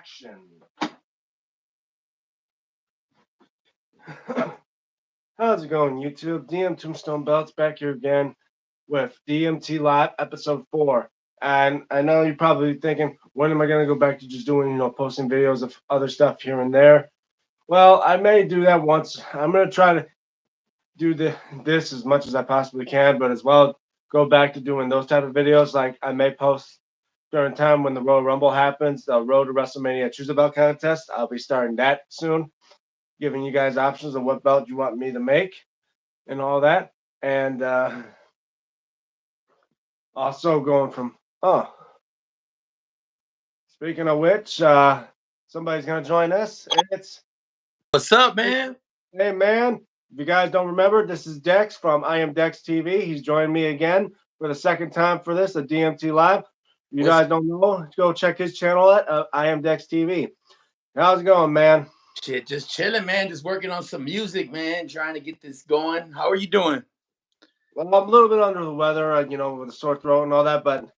action. How's it going, YouTube? DM Tombstone Belts back here again with DMT Live Episode 4. And I know you're probably thinking, when am I going to go back to just doing, posting videos of other stuff here and there? Well, I may do that once. I'm going to try to do this as much as I possibly can, but as well go back to doing those type of videos. Like I may post during time when the Royal Rumble happens, the Road to WrestleMania Choose a Belt contest. I'll be starting that soon, giving you guys options of what belt you want me to make and all that. And also going from, speaking of which, somebody's going to join us. What's up, man? Hey, man. If you guys don't remember, this is Dex from I Am Dex TV. He's joined me again for the second time for this, a DMT Live. If you guys don't know, go check his channel at I Am Dex TV. How's it going, man? Shit, just chilling, man. Just working on some music, man. Trying to get this going. How are you doing? Well, I'm a little bit under the weather, with a sore throat and all that, but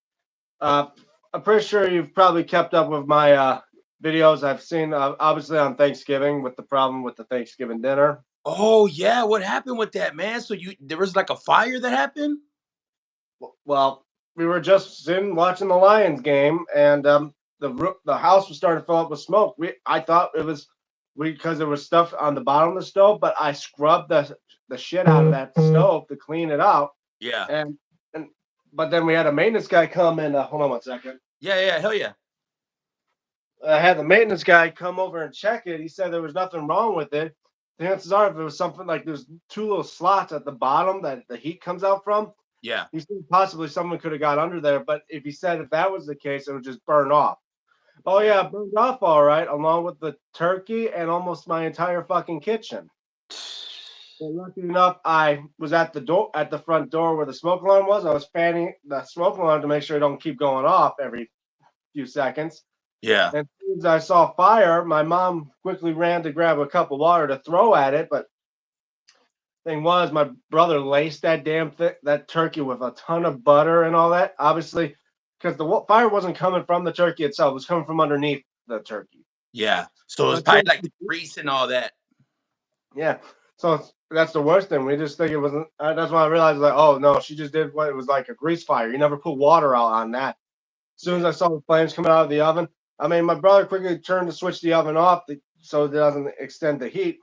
I'm pretty sure you've probably kept up with my videos I've seen, obviously on Thanksgiving with the problem with the Thanksgiving dinner. Oh yeah, what happened with that, man? So there was like a fire that happened? Well, we were just sitting watching the Lions game, and the house was starting to fill up with smoke. I thought it was because there was stuff on the bottom of the stove, but I scrubbed the shit out of that stove to clean it out. Yeah. And but then we had a maintenance guy come and hold on one second. Yeah, hell yeah. I had the maintenance guy come over and check it. He said there was nothing wrong with it. The chances are, if it was something like there's two little slots at the bottom that the heat comes out from, yeah, he said possibly someone could have got under there. But if he said if that was the case, it would just burn off. Oh yeah, it burned off all right, along with the turkey and almost my entire fucking kitchen. But lucky enough, I was at the front door where the smoke alarm was. I was fanning the smoke alarm to make sure it don't keep going off every few seconds. Yeah. And as soon as I saw fire, my mom quickly ran to grab a cup of water to throw at it. But thing was, my brother laced that that turkey with a ton of butter and all that. Obviously, because the fire wasn't coming from the turkey itself; it was coming from underneath the turkey. Yeah. So it's probably like the grease and all that. Yeah. So that's the worst thing. We just think it wasn't. That's when I realized, like, oh no, she just did what it was like a grease fire. You never put water out on that. As soon as I saw the flames coming out of the oven, I mean, my brother quickly turned to switch the oven off so it doesn't extend the heat.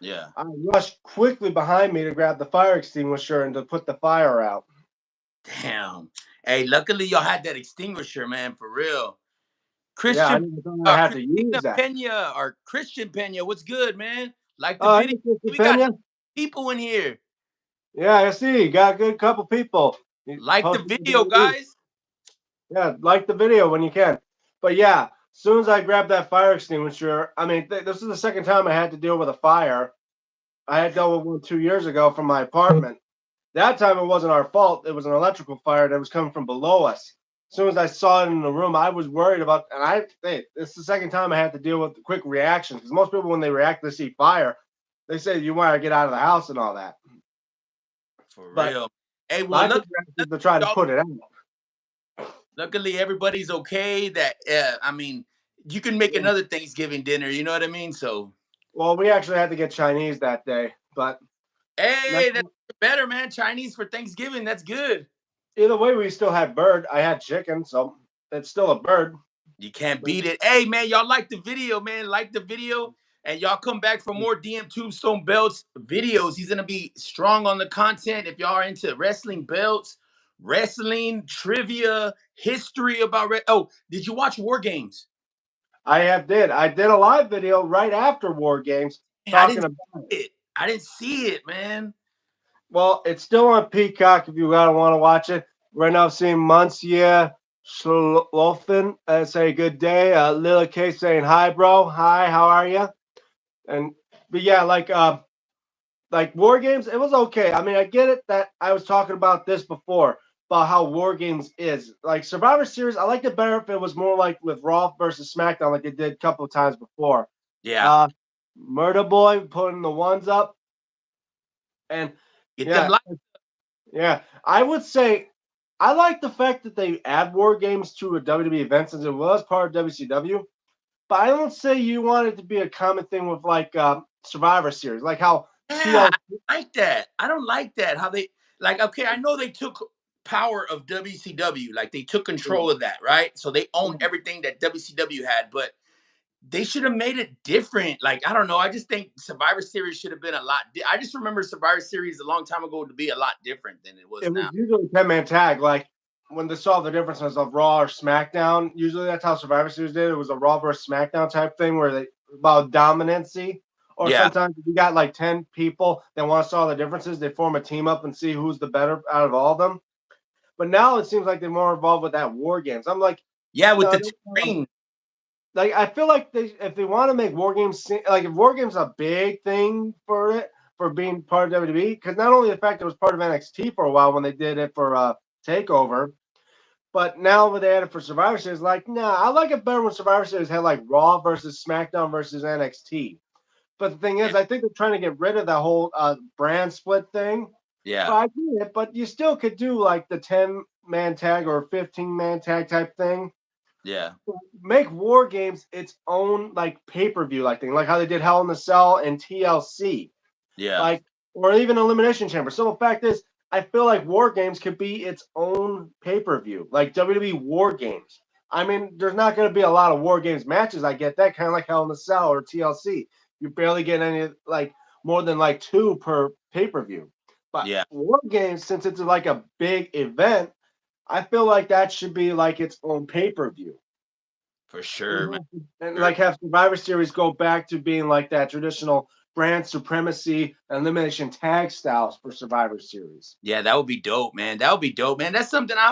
Yeah. I rushed quickly behind me to grab the fire extinguisher and to put the fire out. Damn. Hey, luckily y'all had that extinguisher, man, for real. Christian, yeah, I had to use that. Pena or Christian Pena, what's good, man? Like the video. We got people in here. Yeah, I see. You got a good couple people. Like the video, guys. Yeah, like the video when you can. But yeah, as soon as I grabbed that fire extinguisher, I mean, this is the second time I had to deal with a fire. I had dealt with one 2 years ago from my apartment. That time it wasn't our fault. It was an electrical fire that was coming from below us. As soon as I saw it in the room, I was worried about, and it's the second time I had to deal with the quick reaction. Because most people, when they react to see fire, they say you want to get out of the house and all that. For real. Hey, well, look to try to put it out. Luckily, everybody's okay. That I mean, you can make another Thanksgiving dinner. You know what I mean? So. Well, we actually had to get Chinese that day, but. Hey, that's better, man. Chinese for Thanksgiving. That's good. Either way, we still had bird. I had chicken, so it's still a bird. You can't beat it. Hey, man, y'all like the video, man. Like the video. And y'all come back for more DM Tombstone Belts videos. He's going to be strong on the content. If y'all are into wrestling belts, wrestling, trivia, history about... Oh, did you watch War Games? I did a live video right after War Games talking about it. I didn't see it, man. Well, it's still on Peacock if you want to watch it. Right now, I'm seeing Monsieur Schlothen say good day. Lila K saying hi, bro. Hi, how are you? But yeah, like War Games, it was okay. I mean, I get it that I was talking about this before about how War Games is. Like Survivor Series, I liked it better if it was more like with Raw versus SmackDown, like they did a couple of times before. Yeah. Murder Boy putting the ones up. And yeah, I would say I like the fact that they add War Games to a WWE event since it was part of WCW. But I don't say you want it to be a common thing with like Survivor Series, like how Yeah, TL. I like that. I don't like that. How they like, okay, I know they took power of WCW, like they took control of that, right? So they own everything that WCW had, but they should have made it different. Like, I don't know. I just think Survivor Series should have been a lot. I just remember Survivor Series a long time ago to be a lot different than it was It was now. usually 10-man tag. Like when they saw the differences of Raw or SmackDown, usually that's how Survivor Series did. It was a Raw versus SmackDown type thing where they about dominancy. Or Yeah. sometimes if you got like 10 people that want to saw the differences, they form a team up and see who's the better out of all of them. But now it seems like they're more involved with that war games. I'm like, Yeah, with no, the two rings. like I feel like they if they want to make war games like if war games a big thing for it for being part of WWE because not only the fact it was part of NXT for a while when they did it for Takeover, but now when they had it for Survivor Series, like nah, I like it better when Survivor Series had like Raw versus SmackDown versus NXT. But the thing Yeah. is, I think they're trying to get rid of that whole brand split thing. But Yeah. I get it, but you still could do like the 10-man tag or 15-man tag type thing Yeah. make War Games its own like pay-per-view like thing, like how they did Hell in the Cell and TLC, Yeah. like or even Elimination Chamber. So the fact is, I feel like War Games could be its own pay-per-view, like WWE War Games. I mean, there's not going to be a lot of War Games matches. I get that, kind of like Hell in the Cell or TLC. You barely get any like more than like two per pay-per-view. But Yeah. War Games, since it's like a big event, I feel like that should be like its own pay-per-view. For sure, man. And Sure. like have Survivor Series go back to being like that traditional brand supremacy and elimination tag styles for Survivor Series. Yeah, that would be dope, man. That would be dope, man. That's something I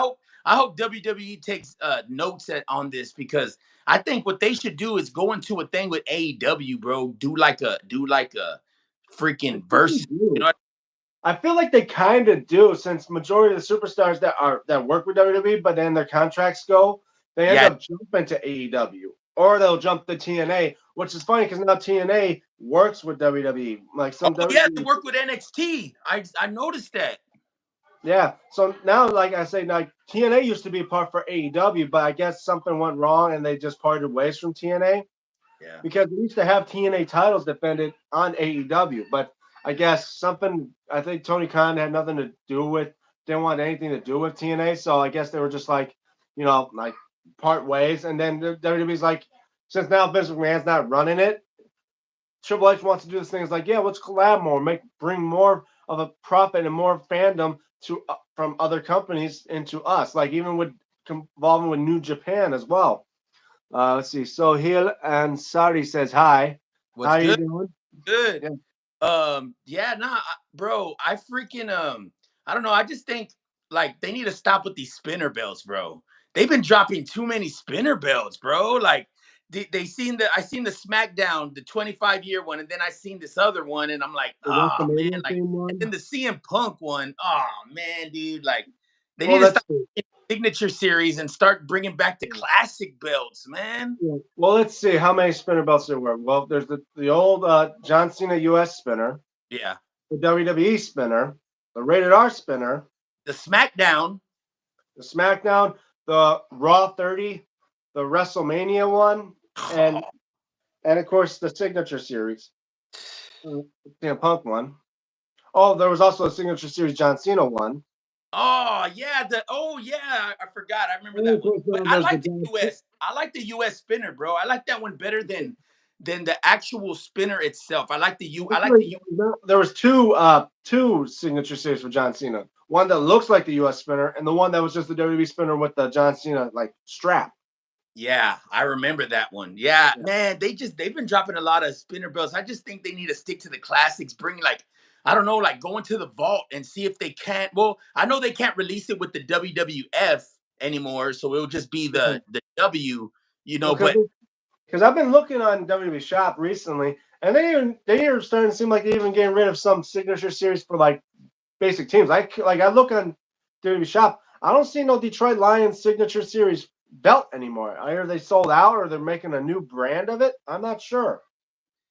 hope WWE takes notes on this because I think what they should do is go into a thing with AEW, bro. Do like a I freaking think they verse. You do. know what? I feel like they kind of do, since majority of the superstars that work with WWE, but then their contracts go, they end Yeah. up jumping to AEW or they'll jump to TNA, which is funny because now TNA works with WWE. Like Oh some yeah, they WWE. work with NXT. I noticed that. Yeah. So now, like I say, like TNA used to be a part for AEW, but I guess something went wrong and they just parted ways from TNA Yeah. because we used to have TNA titles defended on AEW, but I guess something I think Tony Khan had nothing to do with, didn't want anything to do with TNA, so I guess they were just like, like part ways, and then WWE's like, since now Vince McMahon's not running it, Triple H wants to do this thing. It's like, yeah, let's collab more, bring more of a profit and more fandom to from other companies into us. Like even with involving with New Japan as well. Let's see. Sohail Ansari says hi. How What's you good? doing? Good. Yeah. Yeah, nah, bro. I freaking I don't know. I just think like they need to stop with these spinner belts, bro. They've been dropping too many spinner belts, bro. Like they seen the I seen the SmackDown, the 25-year one, and then I seen this other one, and I'm like, The ah man, WrestleMania like, theme and one. then the CM Punk one, oh man, dude, like they Well, need to let's stop see. the signature series and start bringing back the classic belts, man. Yeah. Well, let's see how many spinner belts there were. Well, there's the old John Cena US spinner, Yeah, the WWE spinner, the Rated R spinner, the SmackDown. the SmackDown, the Raw 30, the WrestleMania one, and and of course the Signature Series, uh, CM Punk one. Oh, there was also a Signature Series John Cena one. Oh yeah, I forgot. I remember And that of one. course, But I there's the like the John Cena. US. I like the US spinner, bro. I like that one better than the actual spinner itself. I like Actually, the U. there was two signature series for John Cena. One that looks like the U.S. spinner, and the one that was just the WWE spinner with the John Cena like strap. Yeah, I remember that one. Yeah, Yeah. man, they've been dropping a lot of spinner belts. I just think they need to stick to the classics. Bring like I don't know, like go into the vault and see if they can't. Well, I know they can't release it with the WWF anymore, so it'll just be Mhm. the W. You Well, know, but because I've been looking on WWE Shop recently, and they are starting to seem like they're even getting rid of some signature series for like basic teams. I look on WWE Shop, I don't see no Detroit Lions signature series belt anymore. Either they sold out or they're making a new brand of it. I'm not sure.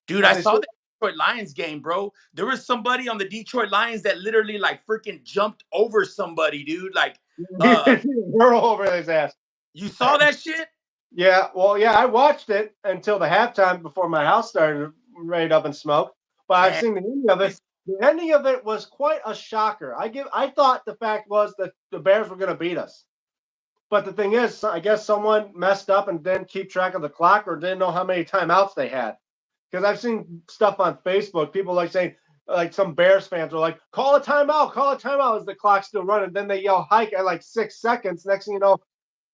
dude, Have I they saw still? that Detroit Lions game, bro. There was somebody on the Detroit Lions that literally like freaking jumped over somebody, dude. Like, uh, We're all over his ass. you saw that shit? Yeah, well, yeah, I watched it until the halftime before my house started right up in smoke. But I've Damn. seen the ending of it. The ending of it was quite a shocker. I thought the fact was that the Bears were going to beat us. But the thing is, I guess someone messed up and didn't keep track of the clock or didn't know how many timeouts they had. Because I've seen stuff on Facebook, people like saying, like some Bears fans are like, call a timeout as the clock's still running. Then they yell hike at like 6 seconds. Next thing you know,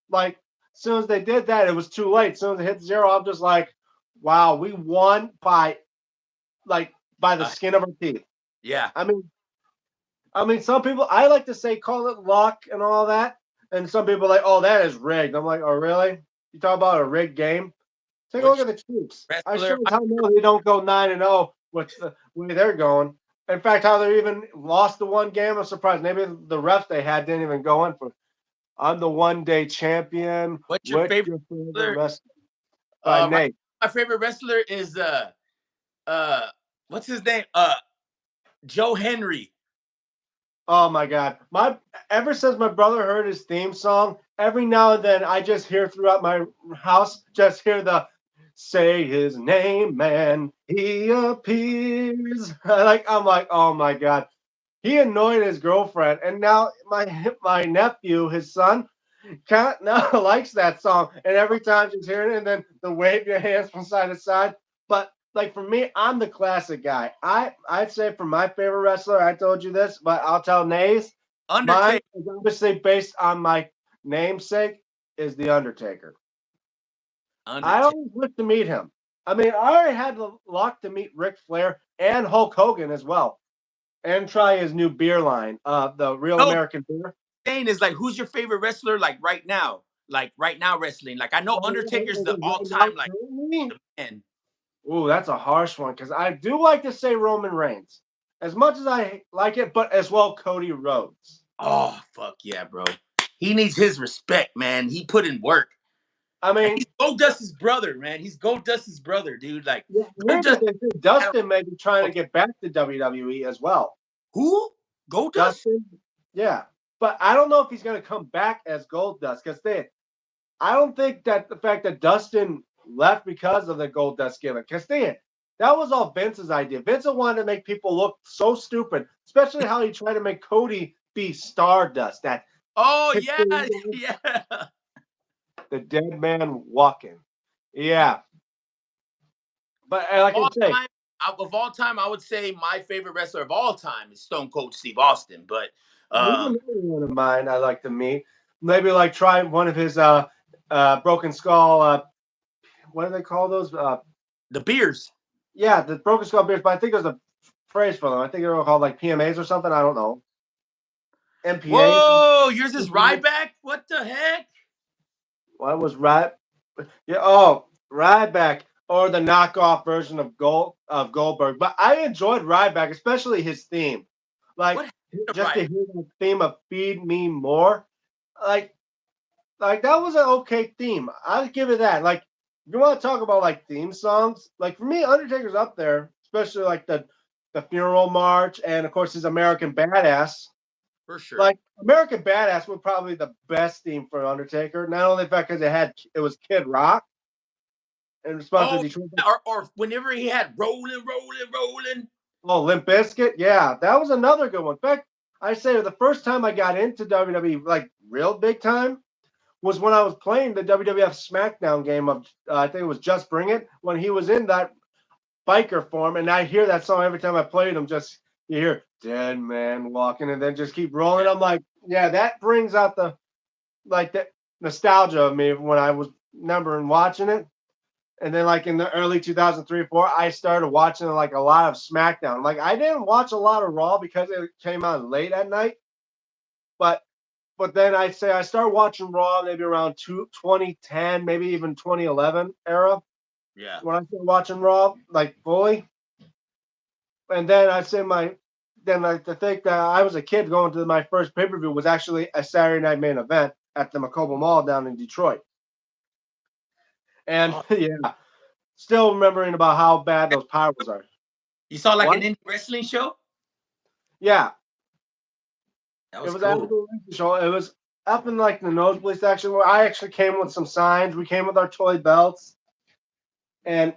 like as soon as they did that, it was too late. As soon as it hit zero, I'm just like, wow, we won like by the Uh, skin of our teeth. yeah. I mean, some people I like to say call it luck and all that, and some people are like, oh, that is rigged. I'm like, oh, really? You talk about a rigged game? Take a look Which at the Chiefs. I wrestler? sure as hell know they don't go 9-0 with the way they're going. In fact, how they even lost the one game, I'm surprised. Maybe the refs they had didn't even go in for. I'm the one-day champion. What's your What's favorite your favorite wrestler? wrestler? By Right. Nate. My favorite wrestler is uh what's his name? Joe Henry. Oh my God! My ever since my brother heard his theme song, every now and then I just hear throughout my house, just hear the say his name, man. He appears. I'm like, oh my God. He annoyed his girlfriend, and now my nephew, his son, can't now likes that song. And every time she's hearing it, and then the wave your hands from side to side. But like for me, I'm the classic guy. I'd say for my favorite wrestler, I told you this, but I'll tell Nays. Mine Undertaker. is obviously based on my namesake, is the Undertaker. I Undertaker. always wish to meet him. I mean, I already had the luck to meet Ric Flair and Hulk Hogan as well, and try his new beer line, the Real No, American Beer. saying is like, who's your favorite wrestler? Like right now, wrestling. Like I know Undertaker's the Right all now, time like currently, the man. ooh, that's a harsh one because I do like to say Roman Reigns as much as I like it, but as well Cody Rhodes. Oh fuck yeah, bro. He needs his respect, man. He put in work. I And he's mean, Goldust's brother, man. He's Goldust's brother, dude. Like yeah, I heard Goldust that they think Dustin may be trying to get back to WWE as well. who? Goldust? Dustin, yeah, but I don't know if he's going to come back as Gold Dust because I don't think that the fact that Dustin left because of the Gold Dust gimmick, because that was all Vince's idea. Vince wanted to make people look so stupid, especially how he tried to make Cody be Stardust, that Oh yeah, history, yeah. the dead man walking. Yeah, but like I All say, time, of all time, I would say my favorite wrestler of all time is Stone Cold Steve Austin. But he's um, another one of mine I like to meet. Maybe like try one of his broken skull. What do they call those? the beers. Yeah, the broken skull beers. But I think there's a phrase for them. I think they're called like PMAs or something. I don't know. MPAs. Whoa, yours is Ryback? What the heck? What was right? Yeah. Oh, Ryback or the knockoff version of Goldberg. But I enjoyed Ryback, especially his theme. What Like happened to just to Ryback? hear the theme of "Feed Me More." Like that was an okay theme. I'll give it that. Like, if you want to talk about like theme songs, like for me, Undertaker's up there, especially like the funeral march and of course his American Badass. For sure. Like American Badass was probably the best theme for Undertaker. Not only the fact because it was Kid Rock in response to Oh, Detroit. yeah, or whenever he had rolling, rolling, rolling. Oh, Limp Bizkit, yeah, that was another good one. In fact, I say the first time I got into WWE, like real big time, was when I was playing the WWF SmackDown game of I think it was Just Bring It when he was in that biker form, and I hear that song every time I played him. Just you hear "Dead Man Walking" and then just keep rolling. Yeah. I'm like, yeah, that brings out the nostalgia of me when I was remembering watching it. And then like in the early 2003 4, I started watching like a lot of SmackDown. Like I didn't watch a lot of Raw because it came out late at night, but then I say I started watching Raw maybe around 2010, maybe even 2011 era Yeah. when I started watching Raw like fully. And then I say then like to think that I was a kid going to my first pay per view was actually a Saturday night main event at the Macoba Mall down in Detroit. And Oh, yeah, still remembering about how bad those powers are. you saw like What? an indie wrestling show? Yeah, That it was was cool. absolutely show. It was. up in like the nosebleed section where I actually came with some signs. We came with our toy belts, and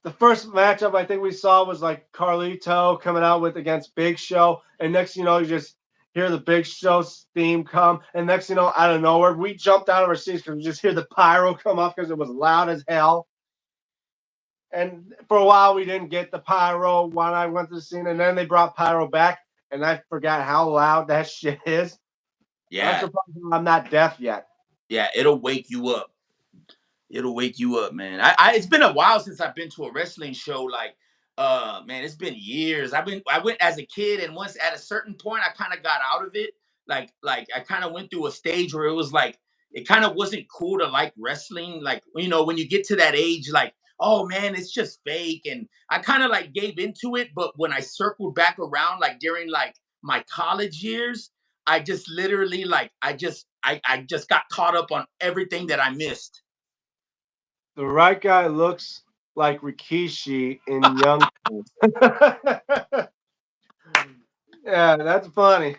the first matchup I think we saw was like Carlito coming out with against Big Show, and next you know you just hear the Big Show's theme come, and next you know out of nowhere we jumped out of our seats because we just hear the pyro come up because it was loud as hell. And for a while we didn't get the pyro when I went to the scene, and then they brought pyro back, and I forgot how loud that shit is. I'm Yeah, surprised I'm not deaf yet. yeah, it'll wake you up. It'll wake you up, man. It's been a while since I've been to a wrestling show. Like, man, it's been years. I went as a kid, and once at a certain point, I kind of got out of it. Like I kind of went through a stage where it was like it kind of wasn't cool to like wrestling. Like, you know, when you get to that age, like, oh man, it's just fake. And I kind of like gave into it. But when I circled back around, like during like my college years, I just literally like I just got caught up on everything that I missed. The right guy looks like Rikishi in Young. Yeah, that's funny.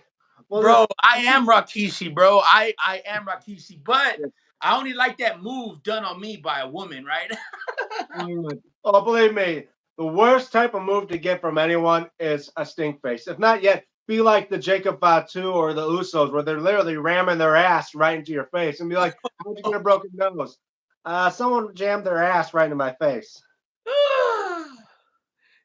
Well, Bro, I am Rakishi, bro. I am Rakishi, but I only like that move done on me by a woman, right? oh, believe me, the worst type of move to get from anyone is a stink face. If not yet, be like the Jacob Fatu or the Usos, where they're literally ramming their ass right into your face, and be like, "How'd you get a broken nose?" Someone jammed their ass right into my face.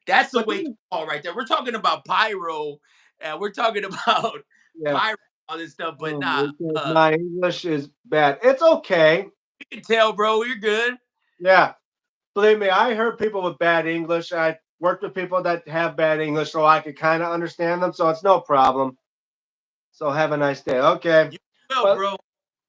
That's the But wake call right there. We're talking about pyro, and we're talking about yeah, pyro all this stuff, but nah, my English is bad. It's okay. you can tell, bro. You're good. Yeah, believe me, I heard people with bad English. I worked with people that have bad English, so I could kind of understand them. So it's no problem. So have a nice day. Okay. You will, But bro.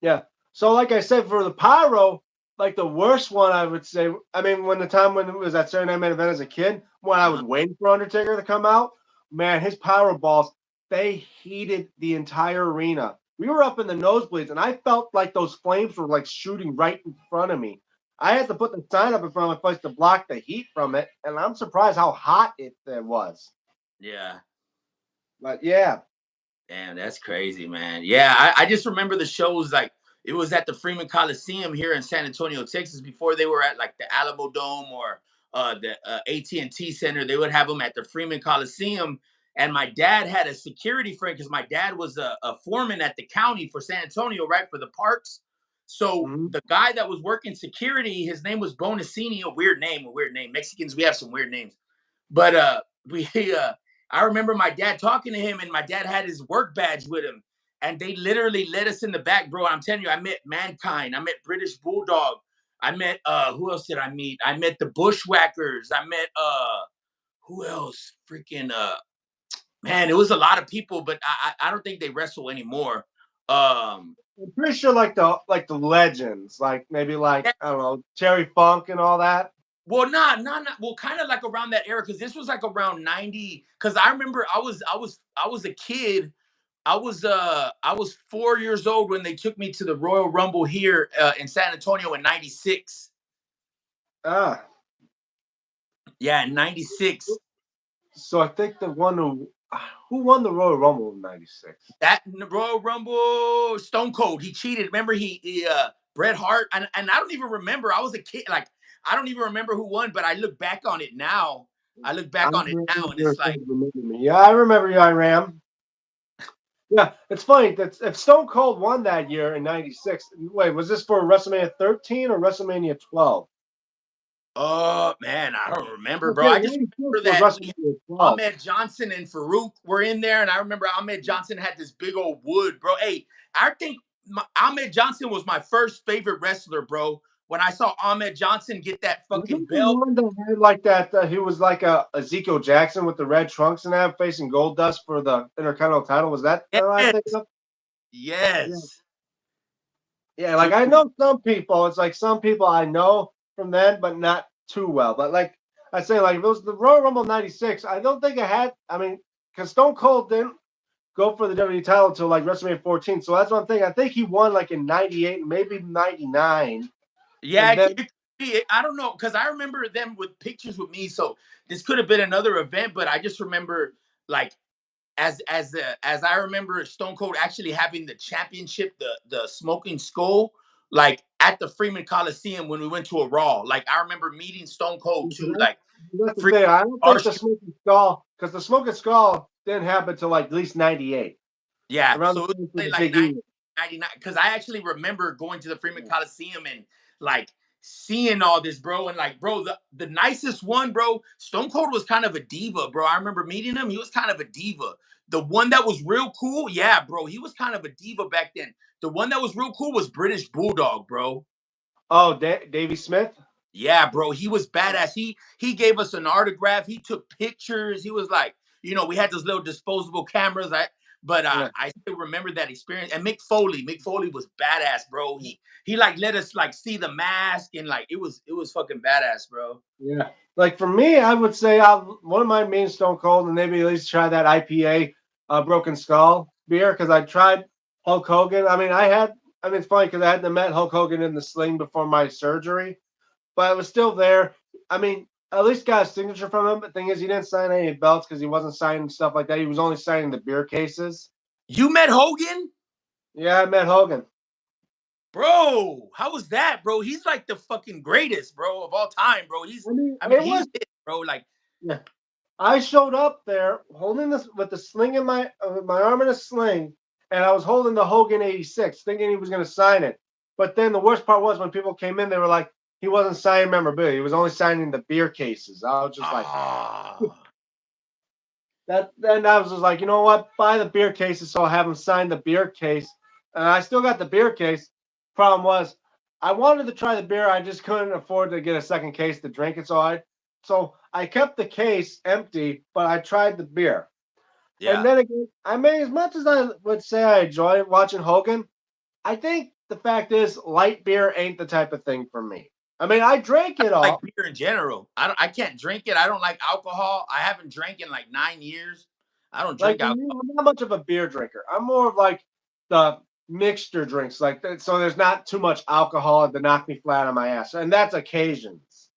yeah. So like I said, for the pyro, like the worst one I would say, I mean, when the time when it was at Saturday Night Main Event as a kid, when I was Uh-huh. waiting for Undertaker to come out, man, his pyro balls, they heated the entire arena. We were up in the nosebleeds, and I felt like those flames were like shooting right in front of me. I had to put the sign up in front of my face to block the heat from it, and I'm surprised how hot it was. Yeah. But yeah. Damn, that's crazy, man. Yeah, I just remember the shows like it was at the Freeman Coliseum here in San Antonio, Texas, before they were at like the Alamo Dome or the AT&T Center. They would have them at the Freeman Coliseum. And my dad had a security friend because my dad was a foreman at the county for San Antonio, right, for the parks. So Mhm. the guy that was working security, his name was Bonacini, a weird name, a weird name. Mexicans, we have some weird names. But we I remember my dad talking to him, and my dad had his work badge with him, and they literally let us in the back, bro. I'm telling you, I met Mankind, I met British Bulldog, I met who else did I meet? I met the Bushwhackers, I met who else? Freaking man, it was a lot of people, but I don't think they wrestle anymore. Um I'm pretty sure like the legends, like maybe like yeah, I don't know, Terry Funk and all that. well, not well, kind of like around that era, because this was like around 90. Because I remember I was a kid. I was 4 years old when they took me to the Royal Rumble here in San Antonio in '96. Ah, Yeah, in '96. so I think the one who won the Royal Rumble in '96. That Royal Rumble, Stone Cold, he cheated. Remember he Bret Hart, and I don't even remember. I was a kid, like I don't even remember who won, but I look back on it now. I look I back on it remember now, and it's like, me. Yeah, I remember you, Iram. Yeah, it's funny that if Stone Cold won that year in '96. Wait, was this for WrestleMania 13 or WrestleMania 12? oh man, I don't remember, bro. Okay, I just '96 remember was that we WrestleMania 12. Ahmed Johnson and Farouk were in there, and I remember Ahmed Johnson had this big old wood, bro. Hey, I think Ahmed Johnson was my first favorite wrestler, bro. When I saw Ahmed Johnson get that Was fucking it the belt, one that had like that? He was like a Ezekiel Jackson with the red trunks and that facing Gold Dust for the Intercontinental title. Was that I yes, think of? Yeah, yes, yeah. Like dude, I know some people. It's like some people I know from then, but not too well. But like I say, like if it was the Royal Rumble '96, I don't think it had. I mean, because Stone Cold didn't go for the WWE title until like WrestleMania 14. So that's one thing. I think he won like in '98, maybe '99, yeah. and It, then it, I don't know because I remember them with pictures with me, so this could have been another event, but I just remember like as I remember Stone Cold actually having the championship, the Smoking Skull, like at the Freeman Coliseum when we went to a Raw. Like I remember meeting Stone Cold Yeah, too, like that's the freaking thing. I don't think the starstruck. smoking skull, because the smoking skull didn't happen till like at least '98, Yeah, around so the it was time for probably the like Big E. 99 because I actually remember going to the Freeman Yeah. Coliseum and like seeing all this, bro. And like, bro, the nicest one, bro, Stone Cold was kind of a diva, bro. I remember meeting him. He was kind of a diva. The one that was real cool, yeah, bro, he was kind of a diva back then. The one that was real cool was British Bulldog, bro. Oh, Davy Smith. Yeah, bro, he was badass. He gave us an autograph. He took pictures. He was like, we had those little disposable cameras. Yeah. I still remember that experience. And Mick Foley was badass, bro. He like let us like see the mask and like it was fucking badass, bro. Yeah. Like for me, I would say one of my main Stone Cold, and maybe at least try that IPA Broken Skull beer because I tried Hulk Hogan. I mean, it's funny because I hadn't met Hulk Hogan in the sling before my surgery, but I was still there. I mean, at least got a signature from him. But the thing is, he didn't sign any belts because he wasn't signing stuff like that. He was only signing the beer cases. You met Hogan? Yeah, I met Hogan. Bro, how was that, bro? He's like the fucking greatest, bro, of all time, bro. I mean, I mean, it was. he's it, bro. Like, Yeah. I showed up there holding this with the sling in my arm in a sling, and I was holding the Hogan '86, thinking he was going to sign it. But then the worst part was when people came in, they were like, he wasn't signing memorabilia; he was only signing the beer cases. I was just like, ah. that. Then I was just like, you know what? Buy the beer cases, so I'll have him sign the beer case. And I still got the beer case. Problem was, I wanted to try the beer, I just couldn't afford to get a second case to drink it, so I kept the case empty, but I tried the beer. And Yeah. then again, I mean, as much as I would say I enjoy watching Hogan, I think the fact is light beer ain't the type of thing for me. I mean, I drank it Like all. beer in general. I can't drink it. I don't like alcohol. I haven't drank in like 9 years. I don't Like drink for me, alcohol. I'm not much of a beer drinker. I'm more of like the mixture drinks, like that, so there's not too much alcohol to knock me flat on my ass, and that's occasions.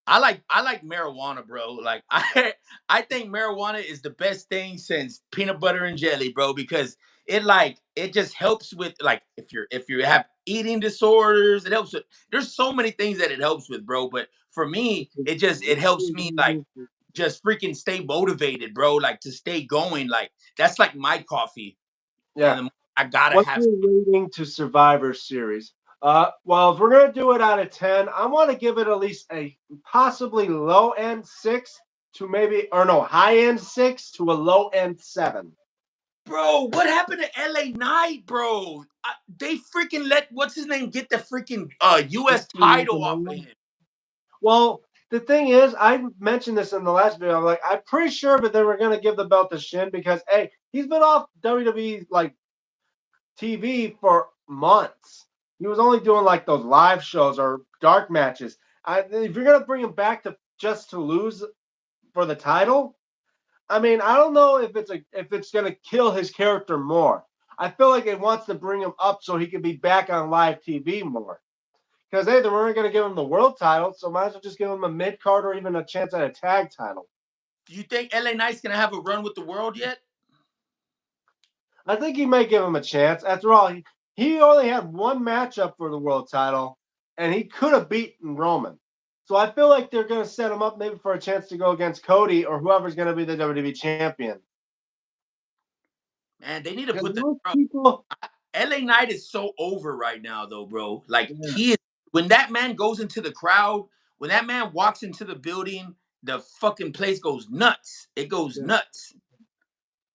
I like marijuana, bro. Like I think marijuana is the best thing since peanut butter and jelly, bro, because it just helps with like if you have eating disorders, it helps with there's so many things that it helps with, bro. But for me, it helps me like just freaking stay motivated, bro. Like to stay going. Like that's like my coffee in Yeah. the morning. I gotta What's have your rating to Survivor Series? Well, if we're gonna do it out of 10, I want to give it at least a possibly low end 6 to maybe, or no, high end 6 to a low end 7. Bro, what happened to LA Knight, bro? They freaking let what's his name get the freaking US title off of him. Well, the thing is, I mentioned this in the last video. I'm like, I'm pretty sure, but they were gonna give the belt to Shin because, hey, he's been off WWE like TV for months. He was only doing like those live shows or dark matches. If you're gonna bring him back to just to lose for the title, I mean, I don't know if it's gonna kill his character more. I feel like it wants to bring him up so he can be back on live TV more. Because hey, they weren't gonna give him the world title, so might as well just give him a mid card or even a chance at a tag title. Do you think LA Knight's gonna have a run with the world yet? I think he may give him a chance. After all, he only had one matchup for the world title, and he could have beaten Roman. So I feel like they're going to set him up maybe for a chance to go against Cody or whoever's going to be the WWE champion. Man, they need to Because put the most bro, people, LA Knight is so over right now, though, bro. Like yeah, he is when that man goes into the crowd, when that man walks into the building, the fucking place goes nuts. It goes yeah. nuts.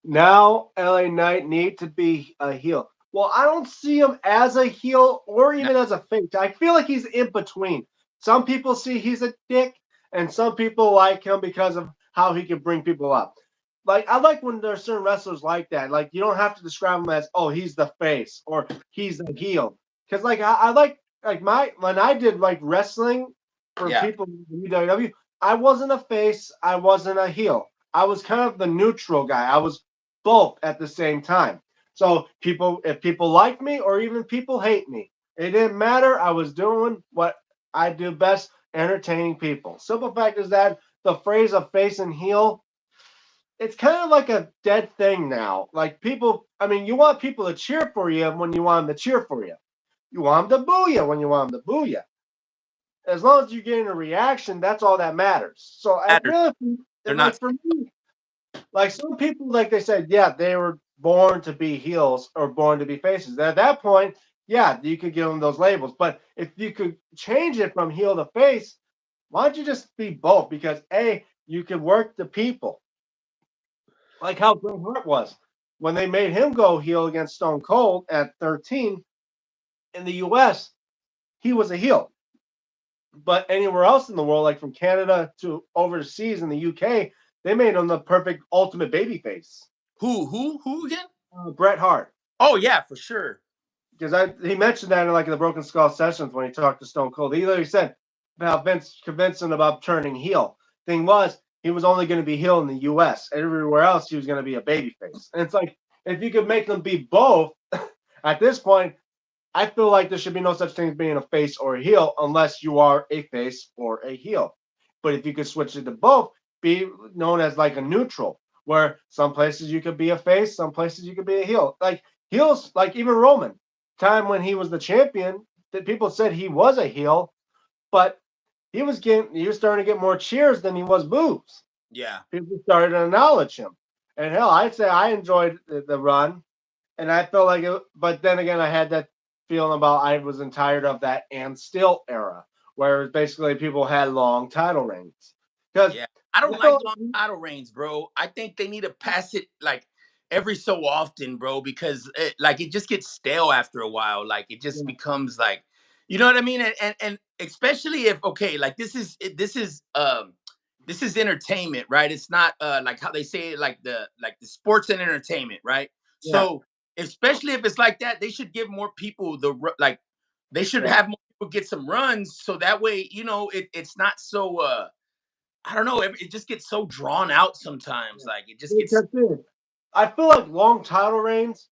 Now LA Knight need to be a heel. Well, I don't see him as a heel or Now, even as a face. I feel like he's in between. Some people see he's a dick, and some people like him because of how he can bring people up. Like I like when there's certain wrestlers like that. Like you don't have to describe him as oh he's the face or he's the heel. Because like I like my when I did like wrestling for yeah. people in WWE, I wasn't a face, I wasn't a heel. I was kind of the neutral guy. I was both at the same time. So if people like me or even people hate me, it didn't matter. I was doing what I do best, entertaining people. Simple fact is that the phrase of face and heel, it's kind of like a dead thing now. Like people, I mean, you want people to cheer for you when you want them to cheer for you. You want them to boo you when you want them to boo you. As long as you're getting a reaction, that's all that matters. So I Matters. really, They're not. like for me, like some people, like they said, yeah, they were born to be heels or born to be faces. And at that point, yeah, you could give them those labels. But if you could change it from heel to face, why don't you just be both? Because A, you could work the people, like how Bret Hart was when they made him go heel against Stone Cold at 13 in the U.S. He was a heel, but anywhere else in the world, like from Canada to overseas in the UK, they made him the perfect ultimate babyface. Who again? Bret Hart, Oh yeah, for sure. because I he mentioned that in like the Broken Skull sessions when he talked to Stone Cold. He literally said about Vince convincing him about turning heel. Thing was, he was only going to be heel in the U.S. Everywhere else, he was going to be a babyface. And it's like if you could make them be both at this point, I feel like there should be no such thing as being a face or a heel unless you are a face or a heel. But if you could switch it to both, be known as like a neutral, where some places you could be a face, some places you could be a heel. Like heels, like even Roman, time when he was the champion, that people said he was a heel, but he was starting to get more cheers than he was boos. Yeah. People started to acknowledge him. And hell, I'd say I enjoyed the run and I felt like it. But then again, I had that feeling about I was tired of that and still era, where basically people had long title reigns. Because Yeah, I don't I like felt, long title reigns, bro. I think they need to pass it like every so often, bro, because it just gets stale after a while. Like it just yeah, becomes like, you know what I mean? And especially if okay, like this is entertainment, right? It's not like how they say it, like the sports and entertainment, right? yeah, So especially if it's like that, they should give more people like they should yeah. have more people get some runs so that way it's not so I don't know. It just gets so drawn out sometimes. Yeah. Like it just gets. Because dude, I feel like long title reigns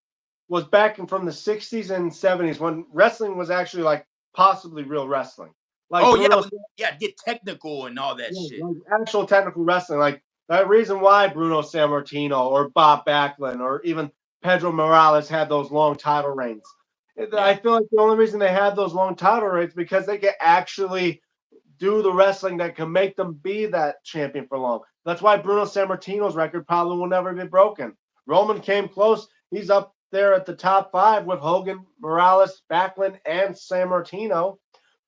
was back in from the 60s and 70s when wrestling was actually like possibly real wrestling. Like Oh yeah, Bruno, yeah, get technical and all that yeah, shit. like actual technical wrestling, like that reason why Bruno Sammartino or Bob Backlund or even Pedro Morales had those long title reigns. Yeah, I feel like the only reason they had those long title reigns because they could actually do the wrestling that can make them be that champion for long. That's why Bruno Sammartino's record probably will never be broken. Roman came close. He's up there at the top five with Hogan, Morales, Backlund, and Sammartino.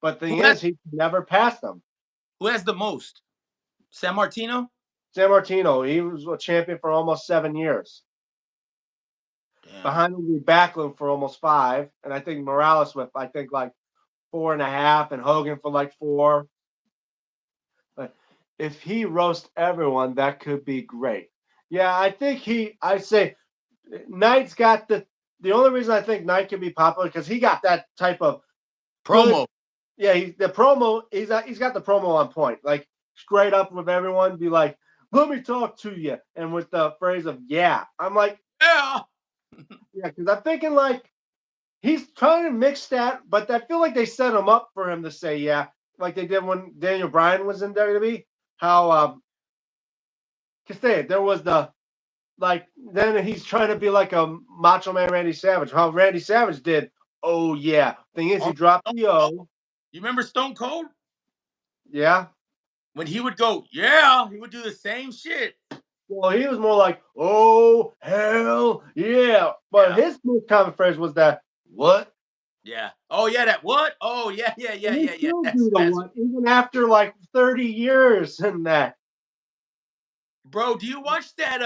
But the who thing has is, he never passed them. who has the most? San Martino. San Martino, he was a champion for almost 7 years. Damn. Behind him, Backlund for almost five, and I think Morales with I think like 4.5, and Hogan for like four. But if he roasts everyone, that could be great. Yeah, I think I say Knight's got the only reason I think Knight can be popular because he got that type of good. Promo. Yeah, the promo. He's got the promo on point. Like straight up with everyone, be like, "Let me talk to you," and with the phrase of "Yeah," I'm like, Yeah. yeah, because I'm thinking like he's trying to mix that, but I feel like they set him up for him to say "Yeah," like they did when Daniel Bryan was in WWE. How cause there was the like then he's trying to be like a Macho Man Randy Savage. How Randy Savage did. Oh yeah. Thing is, Oh, he dropped Stone the Cold. O. You remember Stone Cold Yeah. when he would go? Yeah, he would do the same shit. Well, he was more like, oh hell yeah. But Yeah. his most common phrase was that what? Yeah. Oh yeah, that what? Oh yeah, And he yeah. still do the That's what even after like 30 years and that. bro. Do you watch that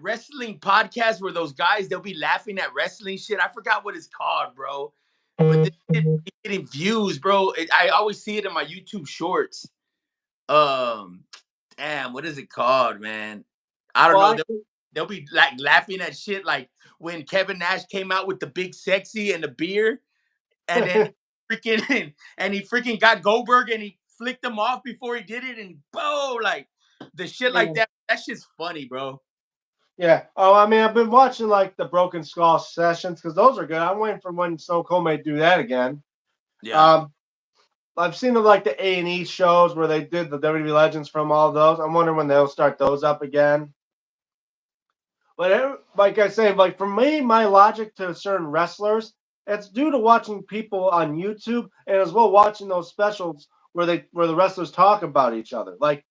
wrestling podcast where those guys they'll be laughing at wrestling shit? I forgot what it's called, bro. But this shit be getting views, bro. I always see it in my YouTube shorts. Um, damn, what is it called, man? I don't Well, know. I They'll be like laughing at shit like when Kevin Nash came out with the big sexy and the beer, and then freaking and he freaking got Goldberg and he flicked him off before he did it, and boom, like the shit like yeah. that. That shit's funny, bro. Yeah. Oh, I mean, I've been watching like the Broken Skull sessions because those are good. I'm waiting for when Stone Cold may do that again. Yeah. Um, I've seen like the A&E shows where they did the WWE Legends from all those. I'm wondering when they'll start those up again. But like I say, like for me, my logic to certain wrestlers, it's due to watching people on YouTube and as well watching those specials where the wrestlers talk about each other. Like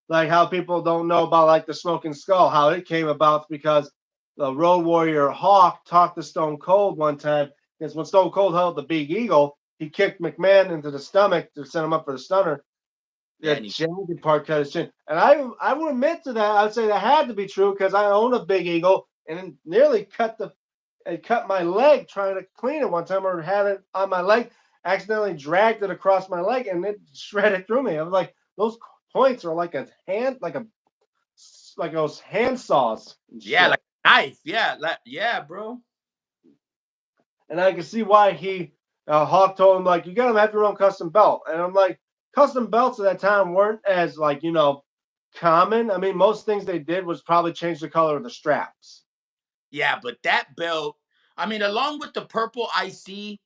how people don't know about like the Smoking Skull, how it came about because the Road Warrior Hawk talked to Stone Cold one time because when Stone Cold held the Big Eagle, he kicked McMahon into the stomach to set him up for the stunner. Yeah, The jagged part cut his chin, and I would admit to that. I would say that had to be true because I own a Big Eagle and it nearly it cut my leg trying to clean it one time, or had it on my leg, accidentally dragged it across my leg and it shredded through me. I was like, those points are like a hand, like those hand saws and yeah, shit. like a knife. Yeah, like yeah, bro. And I can see why Hawk told him like you gotta have your own custom belt. And I'm like, custom belts at that time weren't as like common. I mean, most things they did was probably change the color of the straps. Yeah, but that belt, I mean, along with the purple IC,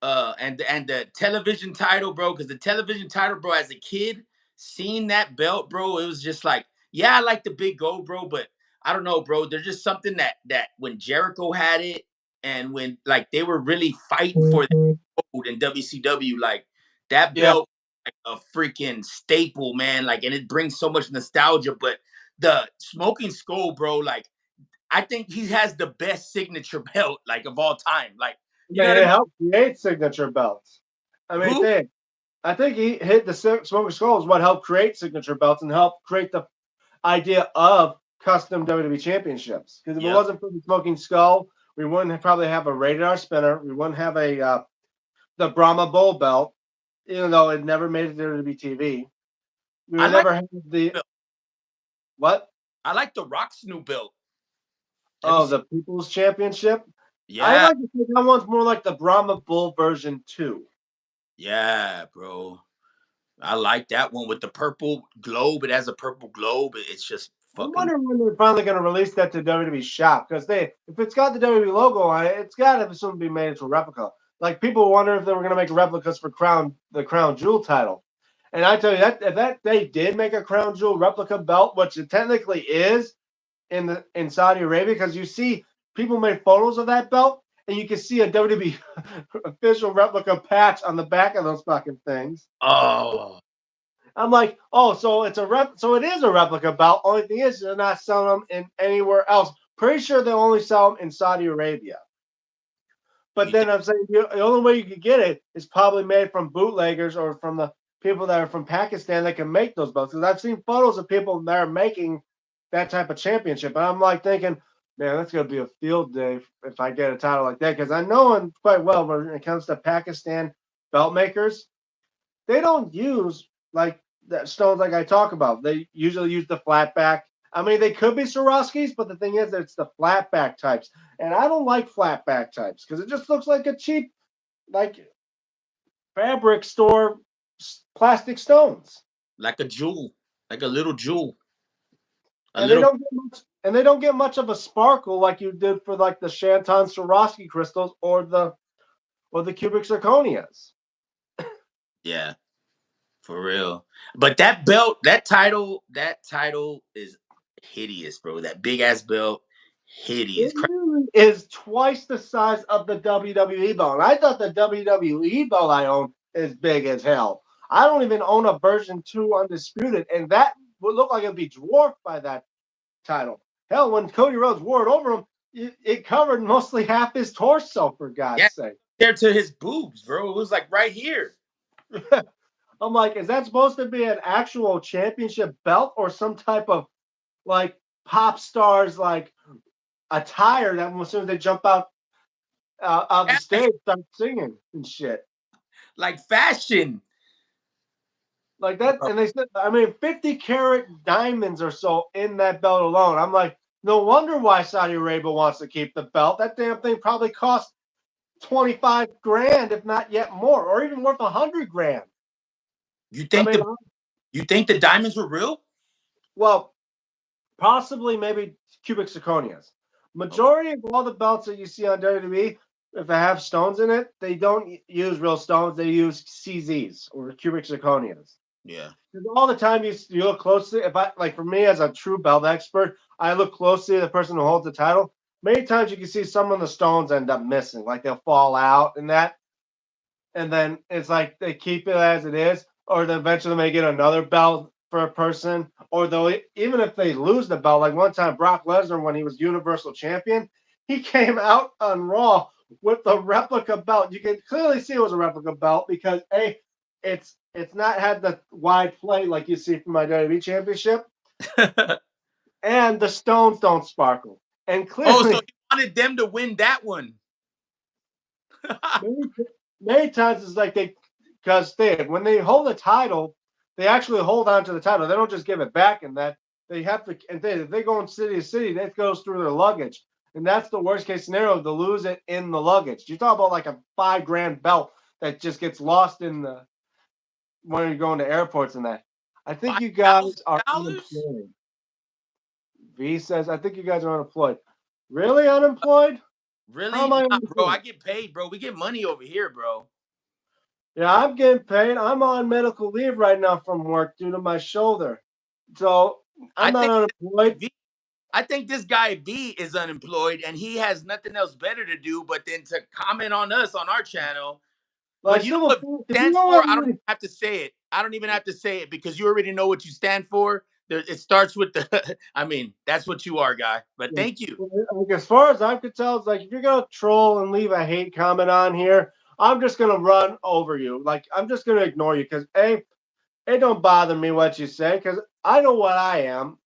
and the television title, bro, because the television title, bro, as a kid, seeing that belt, bro, it was just like, yeah, I like the big gold, bro, but I don't know, bro. There's just something that when Jericho had it and when like they were really fighting for that gold in WCW, like that Yeah, belt, like a freaking staple, man. Like, and it brings so much nostalgia. But the Smoking Skull, bro, like I think he has the best signature belt, like of all time. Like, you know what I it mean? helped create signature belts. I mean, Who? I think he hit the Smoking Skull is what helped create signature belts and helped create the idea of custom WWE championships. Because if it Yep. wasn't for the Smoking Skull, we wouldn't probably have a radar spinner. We wouldn't have a the Brahma Bull belt, even though it never made it to WWE TV. We I would like never have the belt. what? I like the Rock's new belt. Have you Oh, seen? the People's Championship. I Yeah, like to think that one's more like the Brahma Bull version 2. yeah, bro. I like that one with the purple globe. It has a purple globe. It's just I'm fucking wondering when they're finally going to release that to WWE Shop because if it's got the WWE logo on it, it's got to soon be made into a replica. Like people wonder if they were going to make replicas for the Crown Jewel title, and I tell you that if that they did make a Crown Jewel replica belt, which it technically is in Saudi Arabia, because you see people made photos of that belt, and you can see a WWE official replica patch on the back of those fucking things. oh I'm like, oh, so it is a replica belt. Only thing is, they're not selling them in anywhere else. Pretty sure they only sell them in Saudi Arabia. But you think then I'm saying the only way you could get it is probably made from bootleggers or from the people that are from Pakistan that can make those belts. Because I've seen photos of people that are making that type of championship, and I'm like thinking, man, that's gonna be a field day if I get a title like that. Because I know him quite well when it comes to Pakistan belt makers, they don't use like the stones like I talk about. They usually use the flat back. I mean, they could be Swarovskis, but the thing is, it's the flat back types, and I don't like flat back types because it just looks like a cheap, like fabric store plastic stones, like a jewel, like a little jewel, a and they little. don't get much. And they don't get much of a sparkle like you did for like the Shanton Swarovski crystals or the cubic zirconias. Yeah, for real. But that belt, that title is hideous, bro. That big ass belt, It hideous. really is twice the size of the WWE belt. And I thought the WWE belt I own is big as hell. I don't even own a version 2 undisputed, and that would look like it'd be dwarfed by that title. Hell, when Cody Rhodes wore it over him, it covered mostly half his torso, for Yeah, God's sake. compared to his boobs, bro. It was like right here. I'm like, is that supposed to be an actual championship belt or some type of like pop stars like attire that as soon as they jump out the Yeah, stage, start singing and shit like fashion, like that. bro. And they said, I mean, 50-carat diamonds or so in that belt alone. I'm like, no wonder why Saudi Arabia wants to keep the belt. That damn thing probably cost 25 grand, if not yet more, or even worth 100 grand. You I think mean, the diamonds were real? well, possibly maybe cubic zirconias. Okay. Majority of all the belts that you see on WWE, if they have stones in it, they don't use real stones. They use CZs or cubic zirconias. Yeah. 'Cause all the time you look closely. If I like for me as a true belt expert, I look closely at the person who holds the title. Many times you can see some of the stones end up missing, like they'll fall out and that, and then it's like they keep it as it is, or then eventually they get another belt for a person, or they'll even if they lose the belt, like one time Brock Lesnar when he was Universal Champion, he came out on Raw with the replica belt. You can clearly see it was a replica belt because it's not had the wide plate like you see from my WWE Championship, and the stones don't sparkle. And Oh, so clearly, you wanted them to win that one. many, many times it's like they because when they hold the title, they actually hold on to the title. They don't just give it back, and that they have to. And if they go in city to city, that goes through their luggage, and that's the worst case scenario to lose it in the luggage. You talk about like a $5,000 belt that just gets lost in the when you're going to airports and that. I think Five you guys thousand are dollars? unemployed. V says, I think you guys are unemployed. Really unemployed? How am Really? I Nah, bro. unemployed? I get paid, bro. We get money over here, bro. Yeah, I'm getting paid. I'm on medical leave right now from work due to my shoulder. So I'm I not think unemployed, V. I think this guy V is unemployed and he has nothing else better to do but then to comment on us on our channel. but I But you know still will what V feel because you stands know what for? I don't really even have to say it. I don't even have to say it because you already know what you stand for. There, it starts with the. I mean, that's what you are, guy. But yeah. thank you. Like as far as I could tell, it's like if you're gonna troll and leave a hate comment on here, I'm just gonna run over you. Like I'm just gonna ignore you because A, it don't bother me what you say because I know what I am.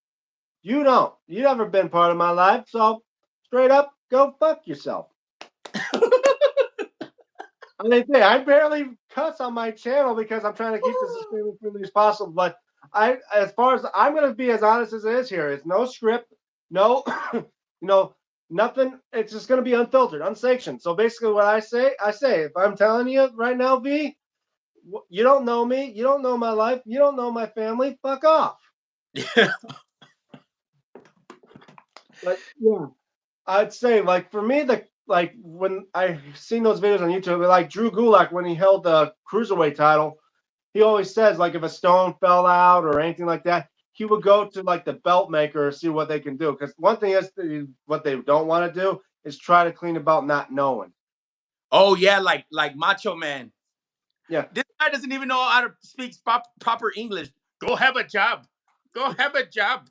You don't. You never been part of my life, so straight up, go fuck yourself. I mean, I barely cuss on my channel because I'm trying to keep this as family friendly as possible. But as far as I'm going to be as honest as it is here, it's no script, no, nothing. It's just going to be unfiltered, unsanctioned. So basically, what I say, I say. If I'm telling you right now, V, you don't know me, you don't know my life, you don't know my family. Fuck off. But yeah, I'd say like for me the like when I seen those videos on YouTube, like Drew Gulak when he held the cruiserweight title, he always says like if a stone fell out or anything like that, he would go to like the belt maker and see what they can do. Because one thing is what they don't want to do is try to clean the belt not knowing. Oh yeah, like Macho Man. Yeah. This guy doesn't even know how to speak proper English. Go have a job. Go have a job.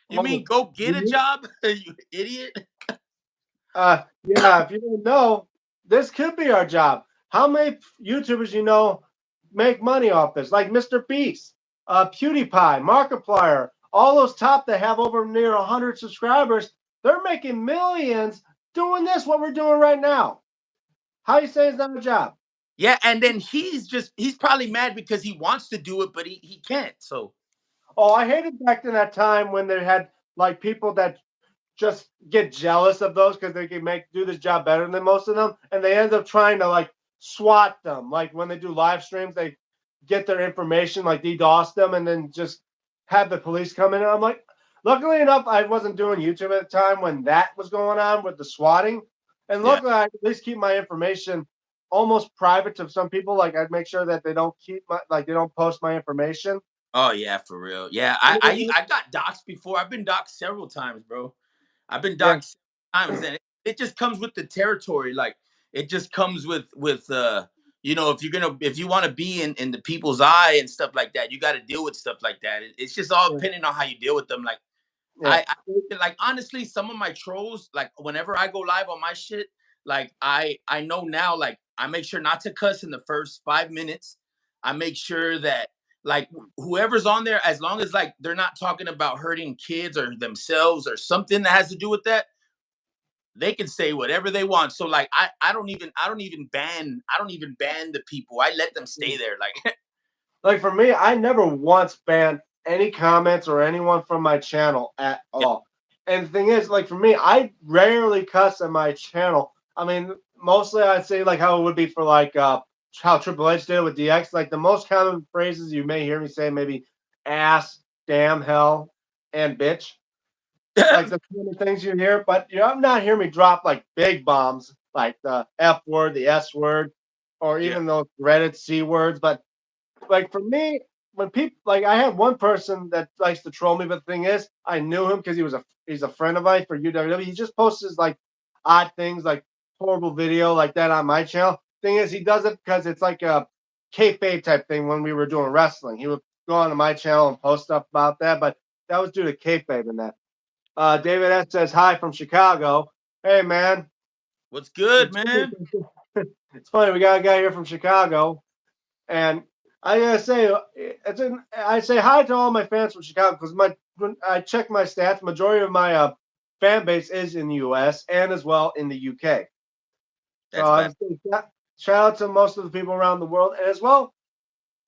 You mean Oh, go get a job? You idiot. yeah. If you don't know, this could be our job. How many YouTubers you know make money off this? Like Mr. Beast, PewDiePie, Markiplier, all those top that have over near 100 subscribers. They're making millions doing this. What we're doing right now. How you say it's not a job? Yeah, and then he's probably mad because he wants to do it, but he can't. So Oh, I hated back in that time when they had like people that just get jealous of those because they can make do this job better than most of them, and they end up trying to like swat them. Like when they do live streams, they get their information, like DDoS them, and then just have the police come in. And I'm like, luckily enough, I wasn't doing YouTube at the time when that was going on with the swatting, and yeah. luckily I at least keep my information almost private to some people. Like I'd make sure that they don't keep my like they don't post my information. Oh yeah, for real. Yeah, I got doxxed before. I've been doxxed several times, bro. I've been Yeah. doxxed times, and it just comes with the territory. Like it just comes with you know, if you want to be in the people's eye and stuff like that, you got to deal with stuff like that. It's just all Yeah. depending on how you deal with them. Like Yeah. I like honestly, some of my trolls, like whenever I go live on my shit, like I know now, like I make sure not to cuss in the first 5 minutes. I make sure that like whoever's on there, as long as like they're not talking about hurting kids or themselves or something that has to do with that, they can say whatever they want. So like I don't even ban the people. I let them stay there. Like Like for me, I never once banned any comments or anyone from my channel at yeah. all. And the thing is, like for me, I rarely cuss on my channel. I mean, mostly I'd say like how it would be for like how Triple H did it with DX. Like the most common phrases you may hear me say maybe ass, damn, hell, and bitch. Like the kind of things you hear, but I'm not hearing me drop like big bombs like the F word, the S word. or Yeah. even those Reddit C words. But like for me, when people like I have one person that likes to troll me, but the thing is, I knew him because he's a friend of mine for UWW. He just posts his like odd things, like horrible video like that on my channel. Thing is, he does it because it's like a kayfabe type thing. When we were doing wrestling, he would go onto my channel and post stuff about that, but that was due to kayfabe and that. David S says hi from Chicago. Hey man, What's good, it's man? it's funny we got a guy here from Chicago. And I gotta say, I say hi to all my fans from Chicago because when I check my stats, majority of my fan base is in the U.S. and as well in the U.K. So That's I bad. would say shout out to most of the people around the world, and as well,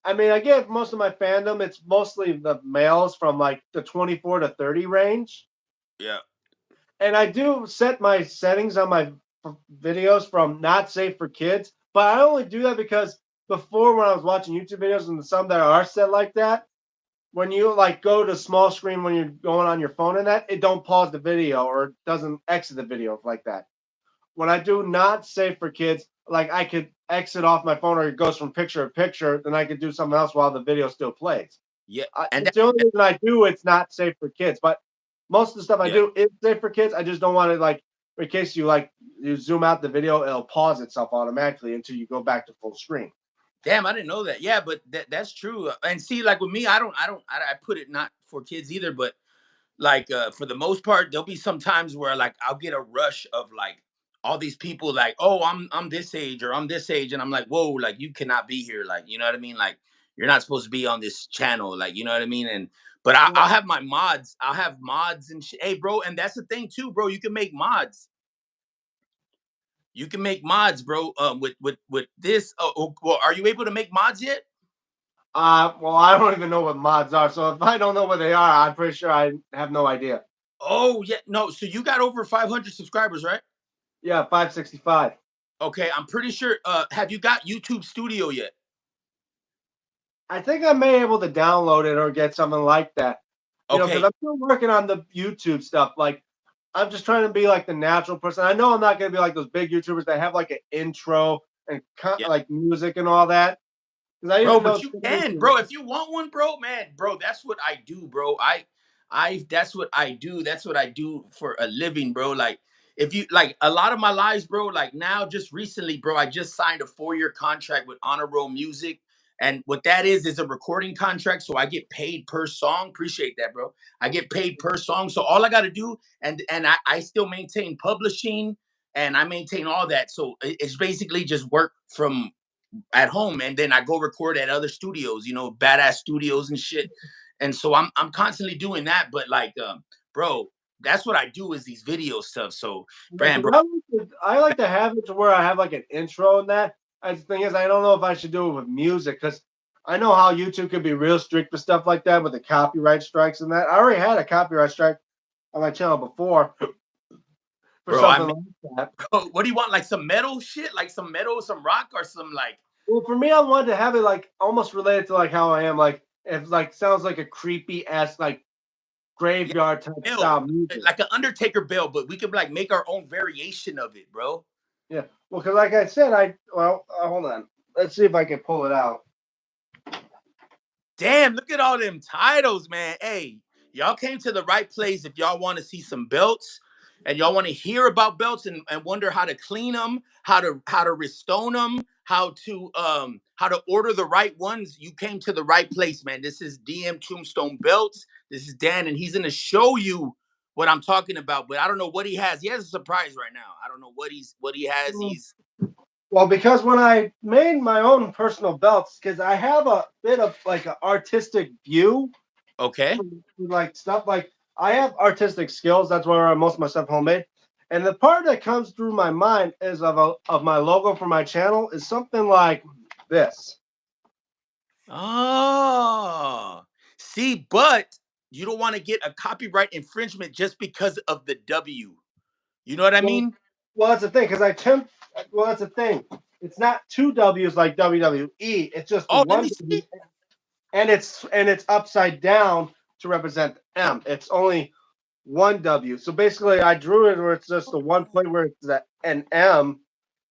I mean, I get most of my fandom. It's mostly the males from like the 24 to 30 range, Yeah. and I do set my settings on my videos from not safe for kids, but I only do that because before when I was watching YouTube videos and some that are set like that, when you like go to small screen when you're going on your phone and that, it don't pause the video or it doesn't exit the video like that. When I do not safe for kids, like I could exit off my phone or it goes from picture to picture, then I could do something else while the video still plays. Yeah. And It's the only reason I do it's not safe for kids. But most of the stuff I yeah. do is safe for kids. I just don't want to like in case you like you zoom out the video, it'll pause itself automatically until you go back to full screen. Damn, I didn't know that. Yeah, but that's true. And see, like with me, I put it not for kids either, but like for the most part, there'll be some times where like I'll get a rush of like all these people like, oh, I'm this age or I'm this age, and I'm like, whoa, like you cannot be here, like you know what I mean, like you're not supposed to be on this channel, like you know what I mean, and but Well, I'll have my mods, I'll have mods and shit. Hey, bro, and that's the thing too, bro. You can make mods. You can make mods, bro. With this. Well, are you able to make mods yet? well, I don't even know what mods are, so if I don't know what they are, I'm pretty sure I have no idea. Oh yeah, no. So you got over 500 subscribers, right? Yeah, 565. Okay, I'm pretty sure. Have you got YouTube Studio yet? I think I may able to download it or get something like that. You know, because Okay, I'm still working on the YouTube stuff. Like, I'm just trying to be like the natural person. I know I'm not going to be like those big YouTubers that have like an intro and yeah, like music and all that. Because I bro. even know But some you of can, these. bro. If you want one, bro, man, bro. That's what I do, bro. That's what I do. That's what I do for a living, bro. Like, if you like a lot of my lives, bro. Like now, just recently, bro, I just signed a 4-year contract with Honor Roll Music. And what that is a recording contract. So I get paid per song. Appreciate that, bro. I get paid per song. So all I got to do, and I still maintain publishing and I maintain all that. So it's basically just work from at home, and then I go record at other studios, you know, badass studios and shit. And so I'm constantly doing that. But like, bro, that's what I do is these video stuff. So, Yeah, Brand, 'cause bro, I like to have it to where I have like an intro and that. The thing is, I don't know if I should do it with music because I know how YouTube could be real strict with stuff like that with the copyright strikes and that. I already had a copyright strike on my channel before for bro, something I'm. like that. Bro, what do you want? Like some metal shit, like some metal, some rock, or some like Well, for me, I wanted to have it like almost related to like how I am, like if like sounds like a creepy ass like yeah, graveyard type bell, style music. like an Undertaker bell, but we could like make our own variation of it, bro. Yeah. Well, because like I said, hold on. Let's see if I can pull it out. Damn, look at all them titles, man. Hey, y'all came to the right place if y'all want to see some belts and y'all want to hear about belts and wonder how to clean them, how to restone them, how to order the right ones. You came to the right place, man. This is DM Tombstone Belts. This is Dan, and he's gonna show you what I'm talking about. But I don't know what he has. He has a surprise right now. I don't know what he has. He's Well, because when I made my own personal belts, because I have a bit of like an artistic view okay. for like stuff like I have artistic skills. That's why most of my stuff homemade. And the part that comes through my mind is of my logo for my channel is something like this. Oh, see, but you don't want to get a copyright infringement just because of the W. You know what I Well, mean? well, that's the thing because well, that's the thing. It's not two W's like WWE. It's just the Oh, let one me W, see. and it's upside down to represent M. It's only one W. So basically, I drew it where it's just the one point where it's an M,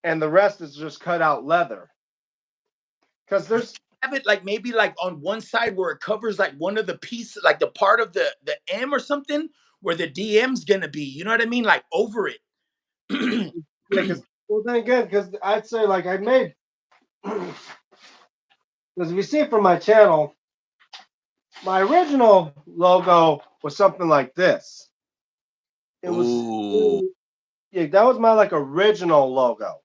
and the rest is just cut out leather. because You there's have it like maybe like on one side where it covers like one of the pieces, like the part of the M or something where the DM's gonna be. You know what I mean? Like over it. yeah, because well then again, because I'd say like I made because if you see from my channel, my original logo was something like this. It was Ooh, yeah, that was my like original logo,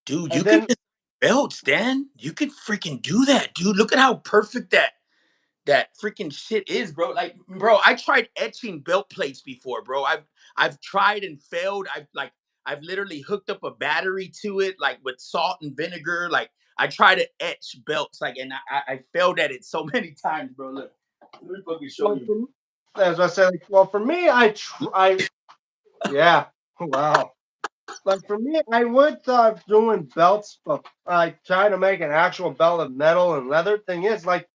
dude, you and could then belts, Dan. You could freaking do that, dude. Look at how perfect that freaking shit is, bro. Like, bro, I tried etching belt plates before, bro. I've tried and failed. I've literally hooked up a battery to it, like with salt and vinegar. Like I try to etch belts, like, and I failed at it so many times, bro. Look, let me fucking show well, you. for, as I said, like, well for me, I yeah, wow. Like for me, I would thought doing belts, but I try to make an actual belt of metal and leather. Thing is, like